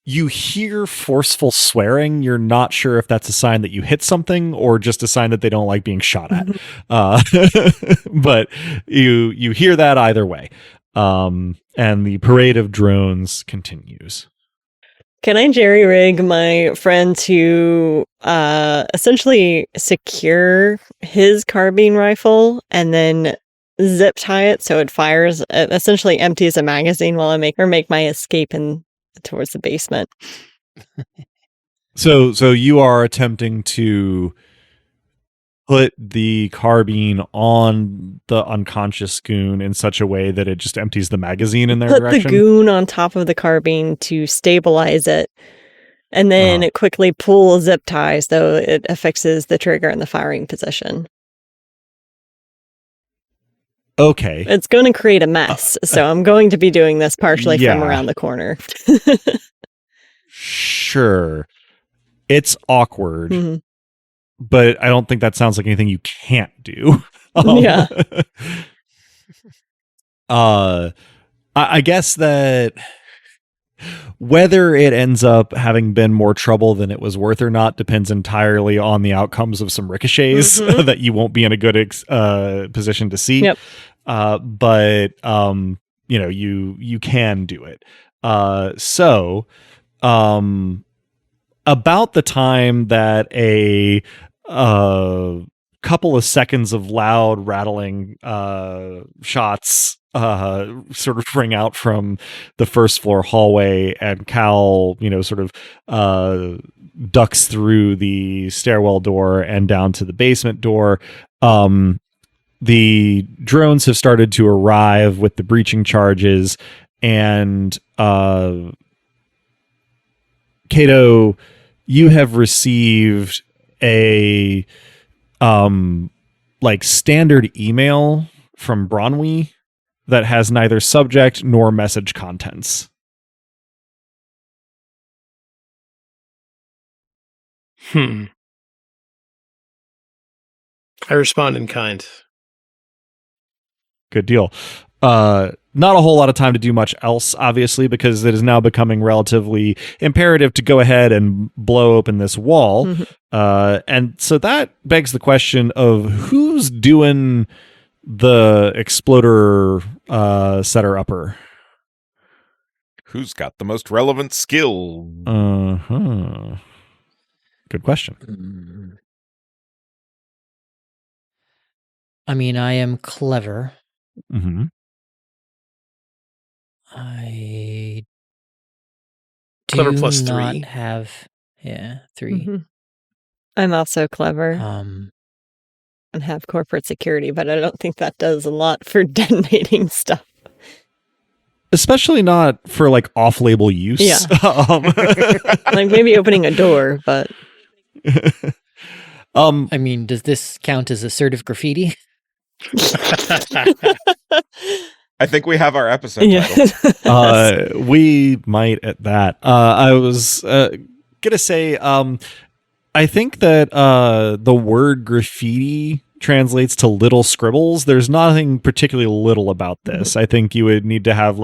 You hear forceful swearing. You're not sure if that's a sign that you hit something or just a sign that they don't like being shot at. But you hear that either way. And the parade of drones continues. Can I jerry-rig my friend to essentially secure his carbine rifle and then zip tie it so it fires, essentially empties a magazine while I make my escape towards the basement? So you are attempting to put the carbine on the unconscious goon in such a way that it just empties the magazine in their direction? Put the goon on top of the carbine to stabilize it, and then it quickly pull zip ties so it affixes the trigger in the firing position. Okay. It's going to create a mess, so I'm going to be doing this partially from around the corner. Sure. It's awkward, but I don't think that sounds like anything you can't do. Yeah. I guess that whether it ends up having been more trouble than it was worth or not depends entirely on the outcomes of some ricochets that you won't be in a good position to see. Yep. But you can do it. So about the time that a couple of seconds of loud rattling shots sort of ring out from the first floor hallway, and Cal, sort of ducks through the stairwell door and down to the basement door. The drones have started to arrive with the breaching charges, and Kato, you have received a standard email from Bronwy that has neither subject nor message contents. I respond in kind. Good deal. Not a whole lot of time to do much else, obviously, because it is now becoming relatively imperative to go ahead and blow open this wall. And so that begs the question of who's doing the exploder setter-upper? Who's got the most relevant skill? Good question. I mean, I am clever. I clever do plus not 3. have 3. I'm also clever and have corporate security, but I don't think that does a lot for detonating stuff. Especially not for off-label use. Yeah. Maybe opening a door, but I mean, does this count as assertive graffiti? I think we have our episode title. We might at that. I was gonna say, I think that the word graffiti translates to little scribbles. There's nothing particularly little about this. I think you would need to have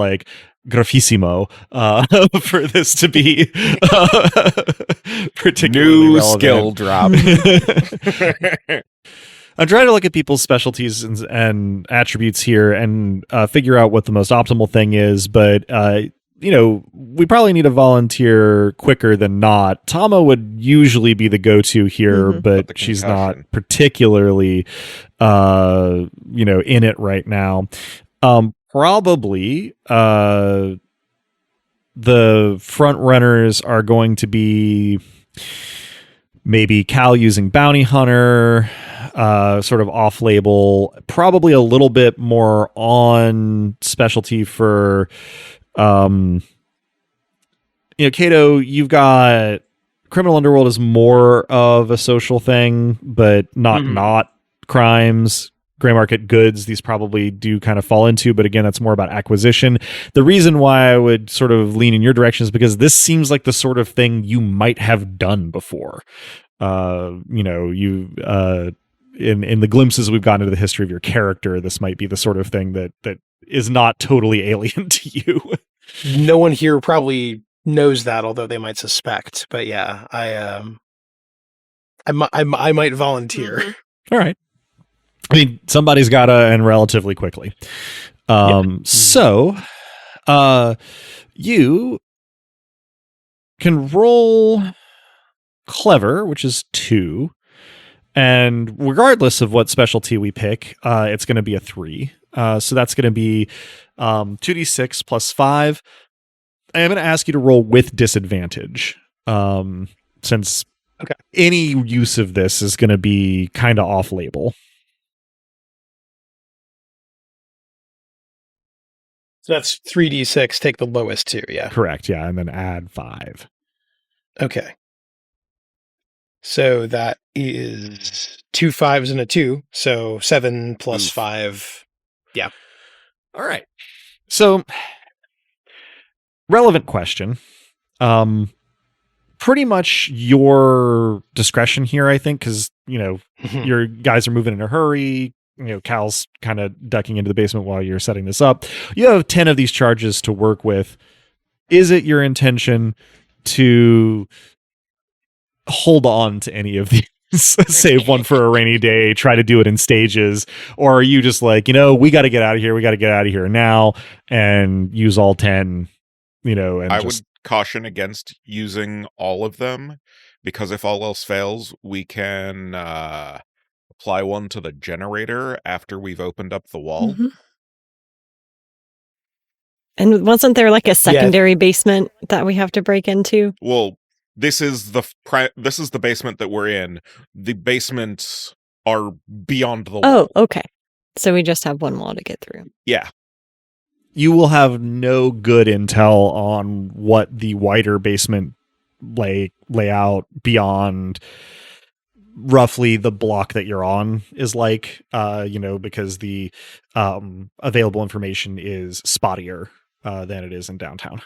graffissimo for this to be particularly new relevant. Skill drop. I'm trying to look at people's specialties and attributes here and figure out what the most optimal thing is, but we probably need a volunteer quicker than not. Tama would usually be the go-to here, but she's not particularly, in it right now. Probably, the front runners are going to be maybe Cal using Bounty Hunter, sort of off-label, probably a little bit more on specialty for, Kato, you've got Criminal Underworld is more of a social thing, but not crimes. Gray market goods, these probably do kind of fall into, but again, that's more about acquisition. The reason why I would sort of lean in your direction is because this seems like the sort of thing you might have done before. In the glimpses we've gotten into the history of your character, this might be the sort of thing that is not totally alien to you. No one here probably knows that, although they might suspect. But yeah, I might volunteer. All right. I mean, somebody's got to, and relatively quickly. So, you can roll clever, which is 2, and regardless of what specialty we pick, it's going to be a 3. So that's going to be 2d6 plus 5. I am going to ask you to roll with disadvantage, since any use of this is going to be kind of off-label. So that's 3d6, take the lowest 2, yeah? Correct, yeah, and then add 5. Okay. So that is 2 5s and a 2, so 7 plus 5, yeah. All right. So, relevant question. Pretty much your discretion here, I think, because, your guys are moving in a hurry. Cal's kind of ducking into the basement while you're setting this up. You have 10 of these charges to work with. Is it your intention to hold on to any of these? Save one for a rainy day, try to do it in stages? Or are you just like, we got to get out of here. We got to get out of here now and use all 10, and I would caution against using all of them, because if all else fails, we can apply one to the generator after we've opened up the wall. And wasn't there like a secondary basement that we have to break into? Well, this is the basement that we're in. The basements are beyond the wall. Oh, okay. So we just have one wall to get through. Yeah. You will have no good intel on what the wider basement layout beyond roughly the block that you're on is like, because the available information is spottier than it is in downtown.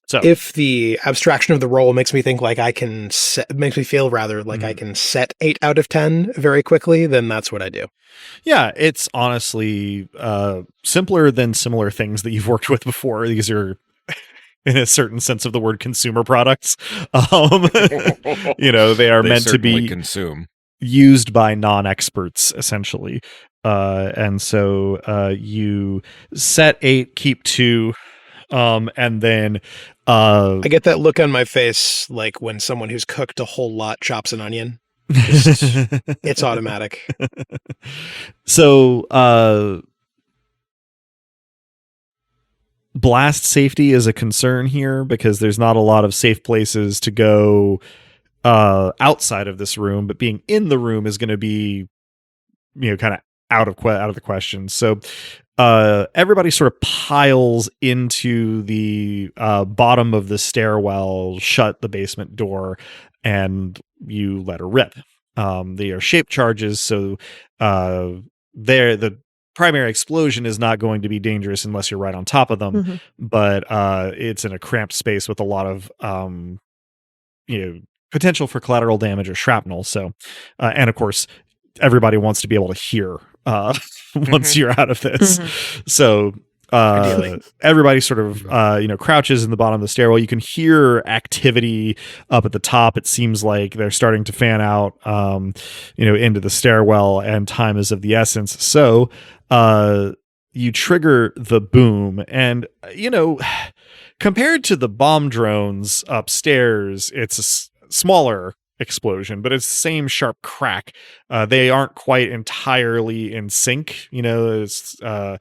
So if the abstraction of the roll makes me think like I can makes me feel rather like I can set 8 out of 10 very quickly, then that's what I do. Yeah, it's honestly simpler than similar things that you've worked with before. These are, in a certain sense of the word, consumer products. They are meant to be used by non-experts, essentially. And so you set 8, keep 2, and then I get that look on my face like when someone who's cooked a whole lot chops an onion. It's automatic. So blast safety is a concern here because there's not a lot of safe places to go outside of this room, but being in the room is going to be kind of out of the question. So everybody sort of piles into the bottom of the stairwell, shut the basement door, and you let her rip. They are shape charges, so the primary explosion is not going to be dangerous unless you're right on top of them, but it's in a cramped space with a lot of potential for collateral damage or shrapnel. So and of course everybody wants to be able to hear once you're out of this. So everybody sort of crouches in the bottom of the stairwell. You can hear activity up at the top. It seems like they're starting to fan out into the stairwell, and time is of the essence. So you trigger the boom, and compared to the bomb drones upstairs, it's a smaller explosion, but it's the same sharp crack. They aren't quite entirely in sync. It's a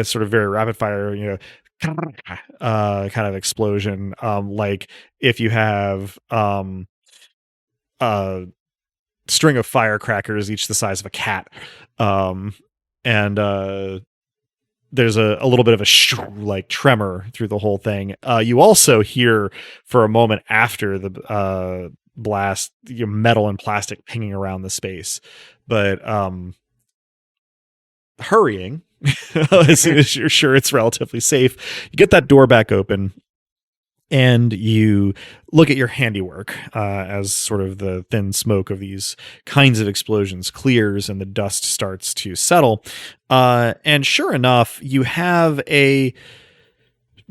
sort of very rapid fire, kind of explosion. Like if you have a string of firecrackers, each the size of a cat, and there's a little bit of a like tremor through the whole thing. You also hear for a moment after the blast, metal and plastic pinging around the space, but hurrying as soon as you're sure it's relatively safe, you get that door back open and you look at your handiwork as sort of the thin smoke of these kinds of explosions clears and the dust starts to settle. And sure enough, you have a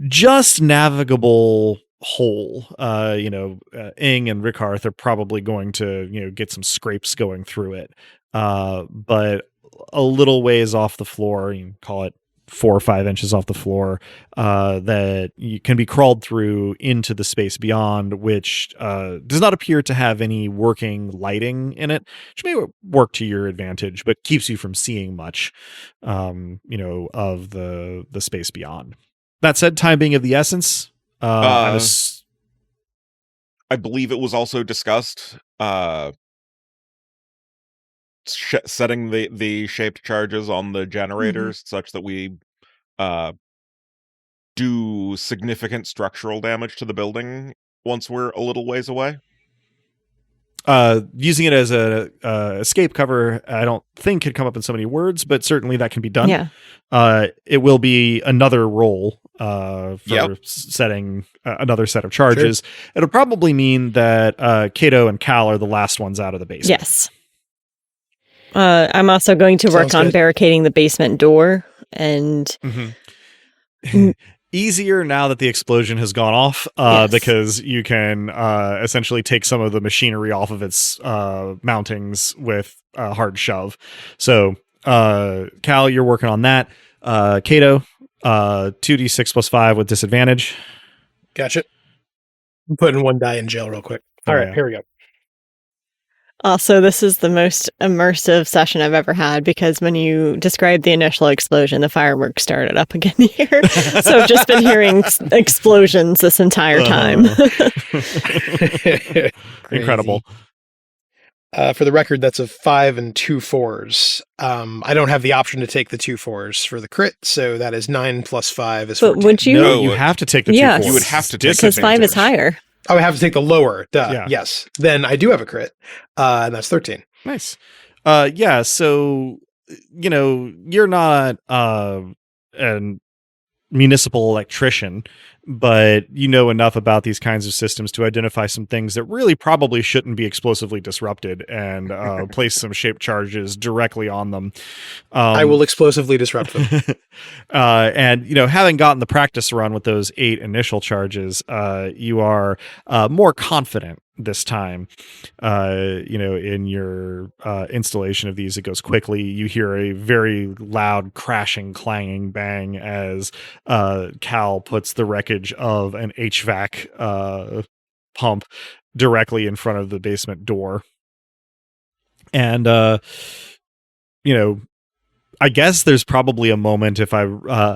just navigable hole. Ing and Rickarth are probably going to, get some scrapes going through it. But a little ways off the floor, you can call it 4 or 5 inches off the floor, that you can be crawled through into the space beyond, which does not appear to have any working lighting in it, which may work to your advantage, but keeps you from seeing much, of the space beyond. That said, time being of the essence, I believe it was also discussed, setting the shaped charges on the generators such that we do significant structural damage to the building once we're a little ways away. Using it as a escape cover, I don't think could come up in so many words, but certainly that can be done. Yeah. It will be another roll for setting another set of charges. Sure. It'll probably mean that Cato and Cal are the last ones out of the basement. Yes. I'm also going to work on barricading the basement door and easier now that the explosion has gone off, because you can essentially take some of the machinery off of its mountings with a hard shove. So Cal, you're working on that. Cato, 2d6 plus 5 with disadvantage. Gotcha. I'm putting 1 die in jail real quick. All right, here we go. Also, this is the most immersive session I've ever had, because when you described the initial explosion, the fireworks started up again here. So I've just been hearing explosions this entire time. Incredible. For the record, that's a 5 and 2 4s. I don't have the option to take the 2 4s for the crit, so that is 9 plus 5 is 14. But would you? No, you have to take the 2 4s. You would have to take because 5 is higher. Oh, I have to take the lower. Duh. Yeah. Yes. Then I do have a crit. And that's 13. Nice. Yeah. So, you're not an municipal electrician, but you know enough about these kinds of systems to identify some things that really probably shouldn't be explosively disrupted and place some shaped charges directly on them. I will explosively disrupt them. And, having gotten the practice run with those 8 initial charges, you are more confident this time, in your installation of these. It goes quickly. You hear a very loud crashing, clanging bang as Cal puts the wreckage of an HVAC pump directly in front of the basement door. And, I guess there's probably a moment, if I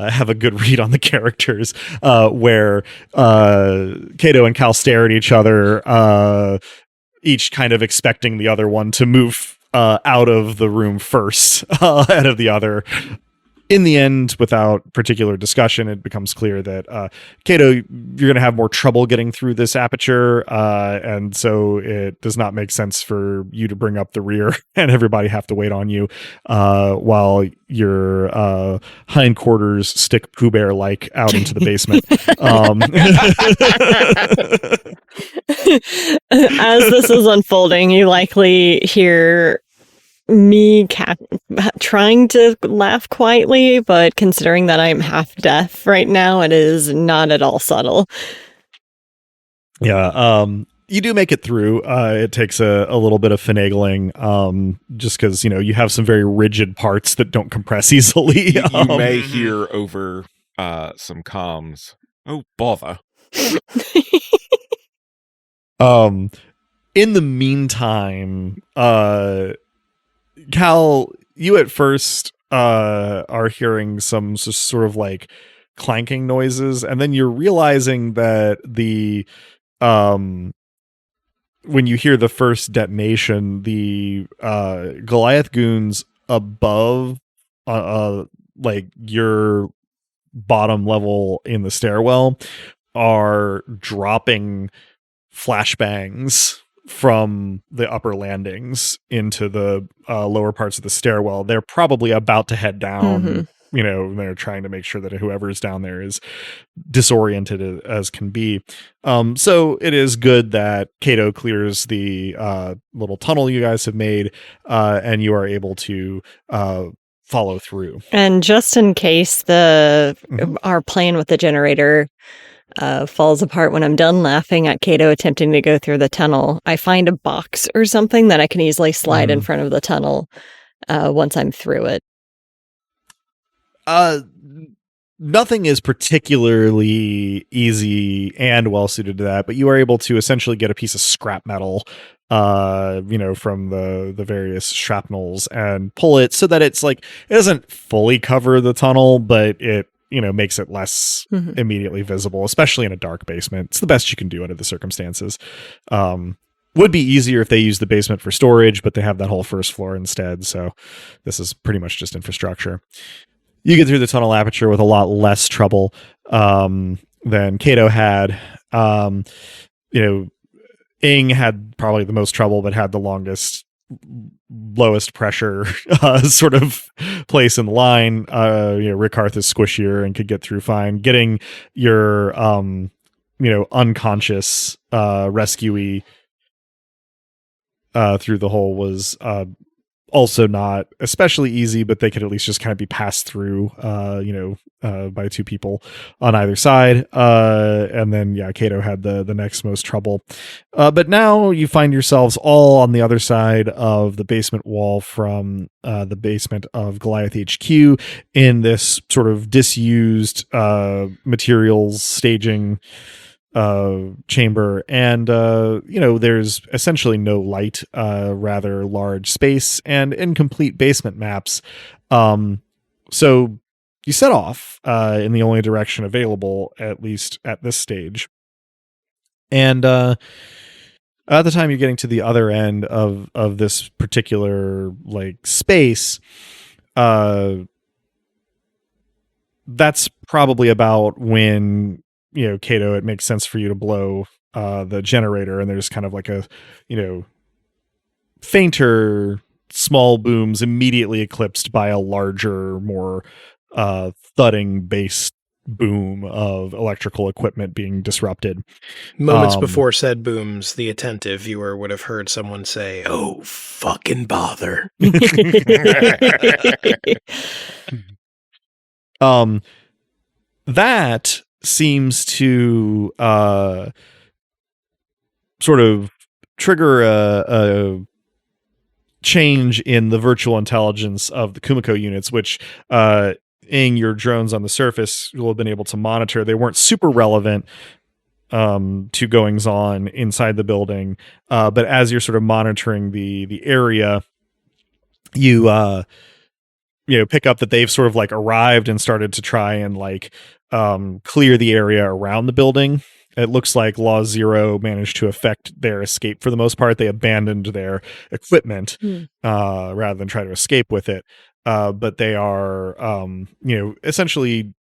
have a good read on the characters, where Cato and Cal stare at each other, each kind of expecting the other one to move out of the room first, ahead of the other. In the end, without particular discussion, it becomes clear that Cato, you're going to have more trouble getting through this aperture, and so it does not make sense for you to bring up the rear and everybody have to wait on you while your hindquarters stick Pooh Bear-like out into the basement. As this is unfolding, you likely hear me trying to laugh quietly, but considering that I'm half deaf right now, it is not at all subtle. Yeah. You do make it through. It takes a little bit of finagling, just because, you have some very rigid parts that don't compress easily. You may hear over some comms. Oh, bother. In the meantime, Cal, you at first are hearing some sort of like clanking noises, and then you're realizing that the when you hear the first detonation, the Goliath goons above like your bottom level in the stairwell are dropping flashbangs from the upper landings into the lower parts of the stairwell. They're probably about to head down. They're trying to make sure that whoever's down there is disoriented as can be. So it is good that Cato clears the little tunnel you guys have made, and you are able to follow through. And just in case our plan with the generator falls apart when I'm done laughing at Cato attempting to go through the tunnel, I find a box or something that I can easily slide in front of the tunnel once I'm through it. Nothing is particularly easy and well suited to that, but you are able to essentially get a piece of scrap metal, from the various shrapnels and pull it so that it's like, it doesn't fully cover the tunnel, but it, makes it less immediately visible, especially in a dark basement. It's the best you can do under the circumstances. Would be easier if they use the basement for storage, but they have that whole first floor instead. So this is pretty much just infrastructure. You get through the tunnel aperture with a lot less trouble than Cato had. Ing had probably the most trouble, but had the lowest pressure sort of place in the line. Rickarth is squishier and could get through fine. Getting your unconscious rescuee through the hole was also not especially easy, but they could at least just kind of be passed through by two people on either side. And then Cato had the next most trouble. But now you find yourselves all on the other side of the basement wall from the basement of Goliath HQ in this sort of disused materials staging chamber, and there's essentially no light, rather large space and incomplete basement maps. So you set off in the only direction available, at least at this stage, and at the time you're getting to the other end of this particular like space, that's probably about when Cato, it makes sense for you to blow the generator, and there's kind of like a fainter small booms immediately eclipsed by a larger, more thudding bass boom of electrical equipment being disrupted. Moments before said booms, the attentive viewer would have heard someone say, "Oh, fucking bother." That seems to sort of trigger a change in the virtual intelligence of the Kumiko units, which Ing, your drones on the surface will have been able to monitor. They weren't super relevant to goings on inside the building, but as you're sort of monitoring the area, you pick up that they've sort of like arrived and started to try and like clear the area around the building. It looks like Law Zero managed to affect their escape for the most part. They abandoned their equipment rather than try to escape with it. But they are, essentially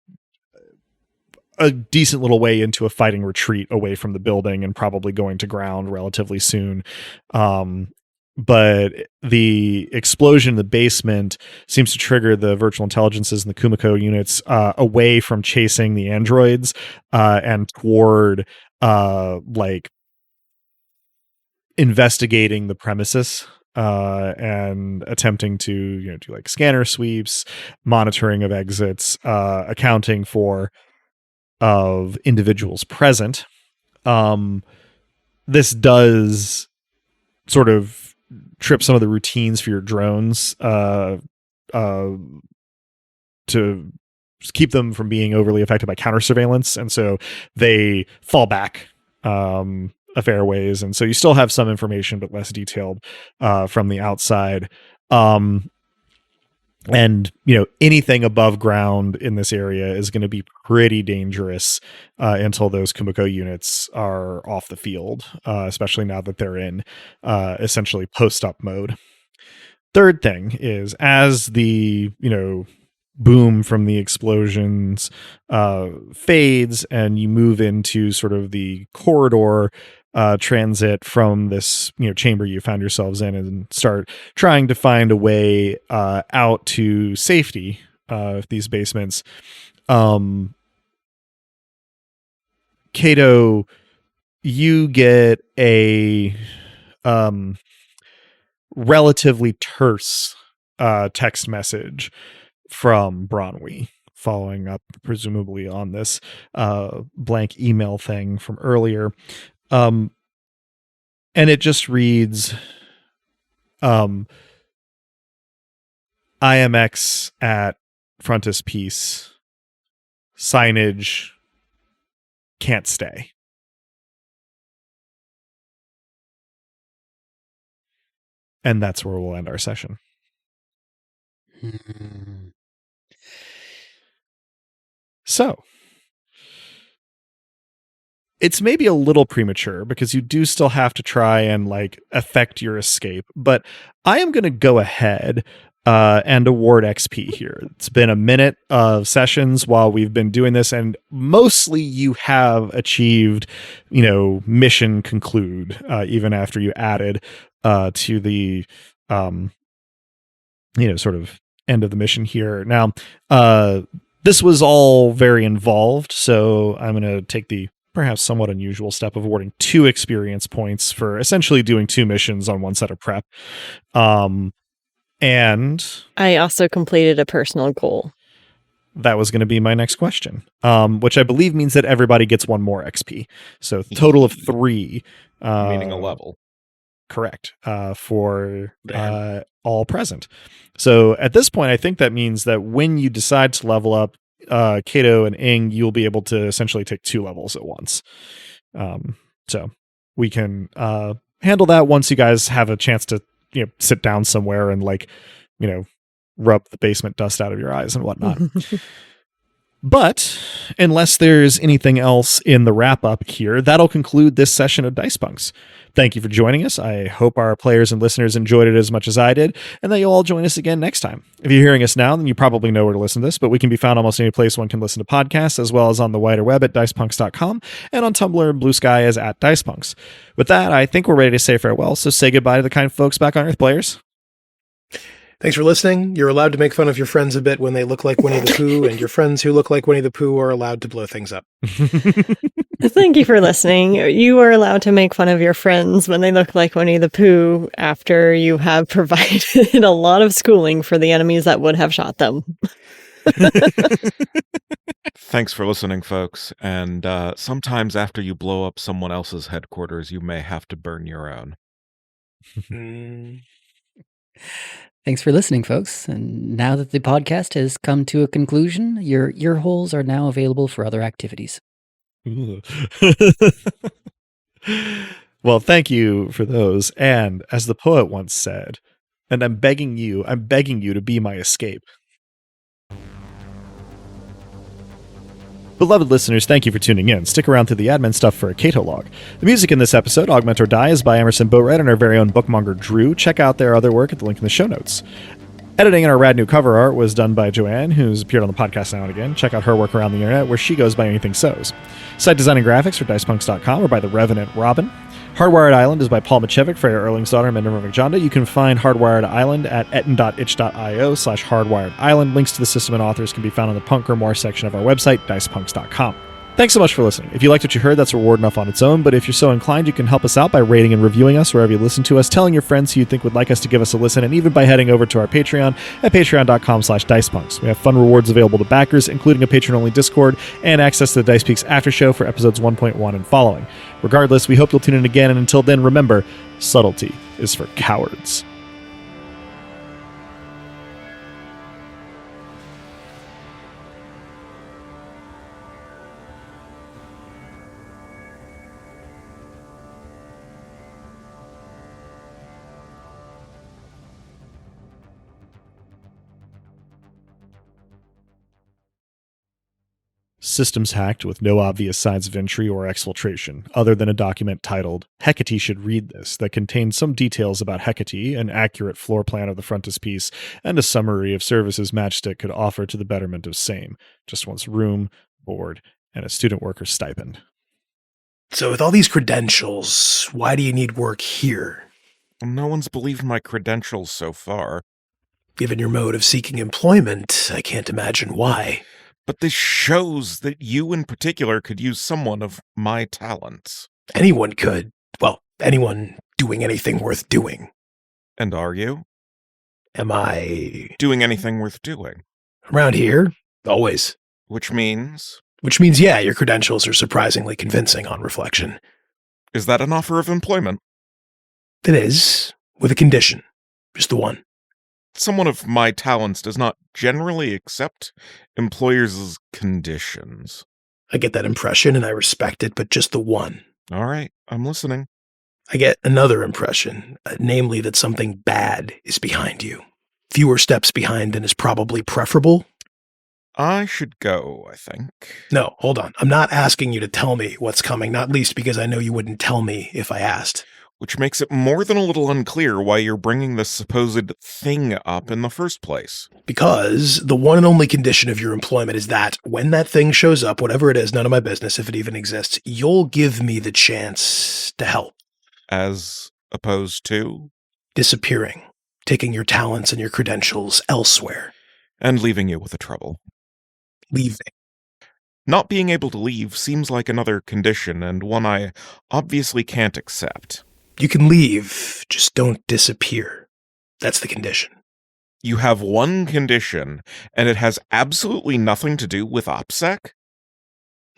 a decent little way into a fighting retreat away from the building and probably going to ground relatively soon. But the explosion in the basement seems to trigger the virtual intelligences and the Kumiko units away from chasing the androids and toward like investigating the premises and attempting to do like scanner sweeps, monitoring of exits, accounting for of individuals present. this does sort of trip some of the routines for your drones to keep them from being overly affected by counter surveillance, and so they fall back a fair ways, and so you still have some information but less detailed from the outside. And anything above ground in this area is going to be pretty dangerous until those Kumiko units are off the field, especially now that they're in essentially post-up mode. Third thing is, as the boom from the explosions fades and you move into sort of the corridor transit from this chamber you found yourselves in, and start trying to find a way out to safety of these basements. Cato, you get a relatively terse text message from Bronwy, following up presumably on this blank email thing from earlier. And it just reads, IMX at Frontispiece, signage, can't stay. And that's where we'll end our session. So, it's maybe a little premature because you do still have to try and affect your escape, but I am going to go ahead and award XP here. It's been a minute of sessions while we've been doing this, and mostly you have achieved, mission conclude, even after you added to the, sort of end of the mission here. Now, this was all very involved, so I'm going to take the perhaps somewhat unusual step of awarding 2 experience points for essentially doing 2 missions on one set of prep. And I also completed a personal goal. That was going to be my next question, which I believe means that everybody gets 1 more XP. So total of 3. Meaning a level. Correct. For all present. So at this point, I think that means that when you decide to level up Cato and Ing, you'll be able to essentially take 2 levels at once. So we can handle that once you guys have a chance to sit down somewhere and rub the basement dust out of your eyes and whatnot. But unless there's anything else in the wrap up here, that'll conclude this session of Dice Punks. Thank you for joining us. I hope our players and listeners enjoyed it as much as I did, and that you'll all join us again next time. If you're hearing us now, then you probably know where to listen to this, but we can be found almost any place one can listen to podcasts, as well as on the wider web at dicepunks.com, and on Tumblr and Blue Sky as at Dicepunks. With that, I think we're ready to say farewell, so say goodbye to the kind folks back on Earth, players. Thanks for listening. You're allowed to make fun of your friends a bit when they look like Winnie the Pooh, and your friends who look like Winnie the Pooh are allowed to blow things up. Thank you for listening. You are allowed to make fun of your friends when they look like Winnie the Pooh after you have provided a lot of schooling for the enemies that would have shot them. Thanks for listening, folks. And sometimes after you blow up someone else's headquarters, you may have to burn your own. Thanks for listening, folks. And now that the podcast has come to a conclusion, your ear holes are now available for other activities. Well, thank you for those. And as the poet once said, and I'm begging you to be my escape. Beloved listeners, thank you for tuning in. Stick around through the admin stuff for a Cato log. The music in this episode, Augment or Die, is by Emerson, Boatwright, and our very own bookmonger, Drew. Check out their other work at the link in the show notes. Editing and our rad new cover art was done by Joanne, who's appeared on the podcast now and again. Check out her work around the internet, where she goes by Anything Sews. Site design and graphics for dicepunks.com or by the Revenant Robin. Hardwired Island is by Paul Machevic, Freya Erlingsdottir, and Minerva McJonda. You can find Hardwired Island at etten.itch.io/hardwired island. Links to the system and authors can be found on the Punk or More section of our website, dicepunks.com. Thanks so much for listening. If you liked what you heard, that's reward enough on its own, but if you're so inclined, you can help us out by rating and reviewing us wherever you listen to us, telling your friends who you think would like us to give us a listen, and even by heading over to our Patreon at patreon.com/dicepunks. We have fun rewards available to backers, including a patron-only Discord and access to the Dice Peaks After Show for episodes 1.1 and following. Regardless, we hope you'll tune in again, and until then, remember, subtlety is for cowards. Systems hacked with no obvious signs of entry or exfiltration, other than a document titled, "Hecate should read this," that contains some details about Hecate, an accurate floor plan of the frontispiece, and a summary of services Matchstick could offer to the betterment of same. Just wants room, board, and a student worker's stipend. So with all these credentials, why do you need work here? No one's believed my credentials so far. Given your mode of seeking employment, I can't imagine why. But this shows that you in particular could use someone of my talents. Anyone could. Well, anyone doing anything worth doing. And are you? Am I... Doing anything worth doing? Around here? Always. Which means? Which means, yeah, your credentials are surprisingly convincing on reflection. Is that an offer of employment? It is, with a condition. Just the one. Someone of my talents does not generally accept employers' conditions. I get that impression, and I respect it, but just the one. All right, I'm listening. I get another impression, namely that something bad is behind you. Fewer steps behind than is probably preferable. I should go, I think. No, hold on. I'm not asking you to tell me what's coming, not least because I know you wouldn't tell me if I asked. Which makes it more than a little unclear why you're bringing this supposed thing up in the first place. Because the one and only condition of your employment is that when that thing shows up, whatever it is, none of my business if it even exists, you'll give me the chance to help. As opposed to? Disappearing. Taking your talents and your credentials elsewhere. And leaving you with the trouble. Leaving. Not being able to leave seems like another condition, and one I obviously can't accept. You can leave, just don't disappear. That's the condition. You have one condition, and it has absolutely nothing to do with OPSEC?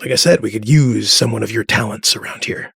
Like I said, we could use someone of your talents around here.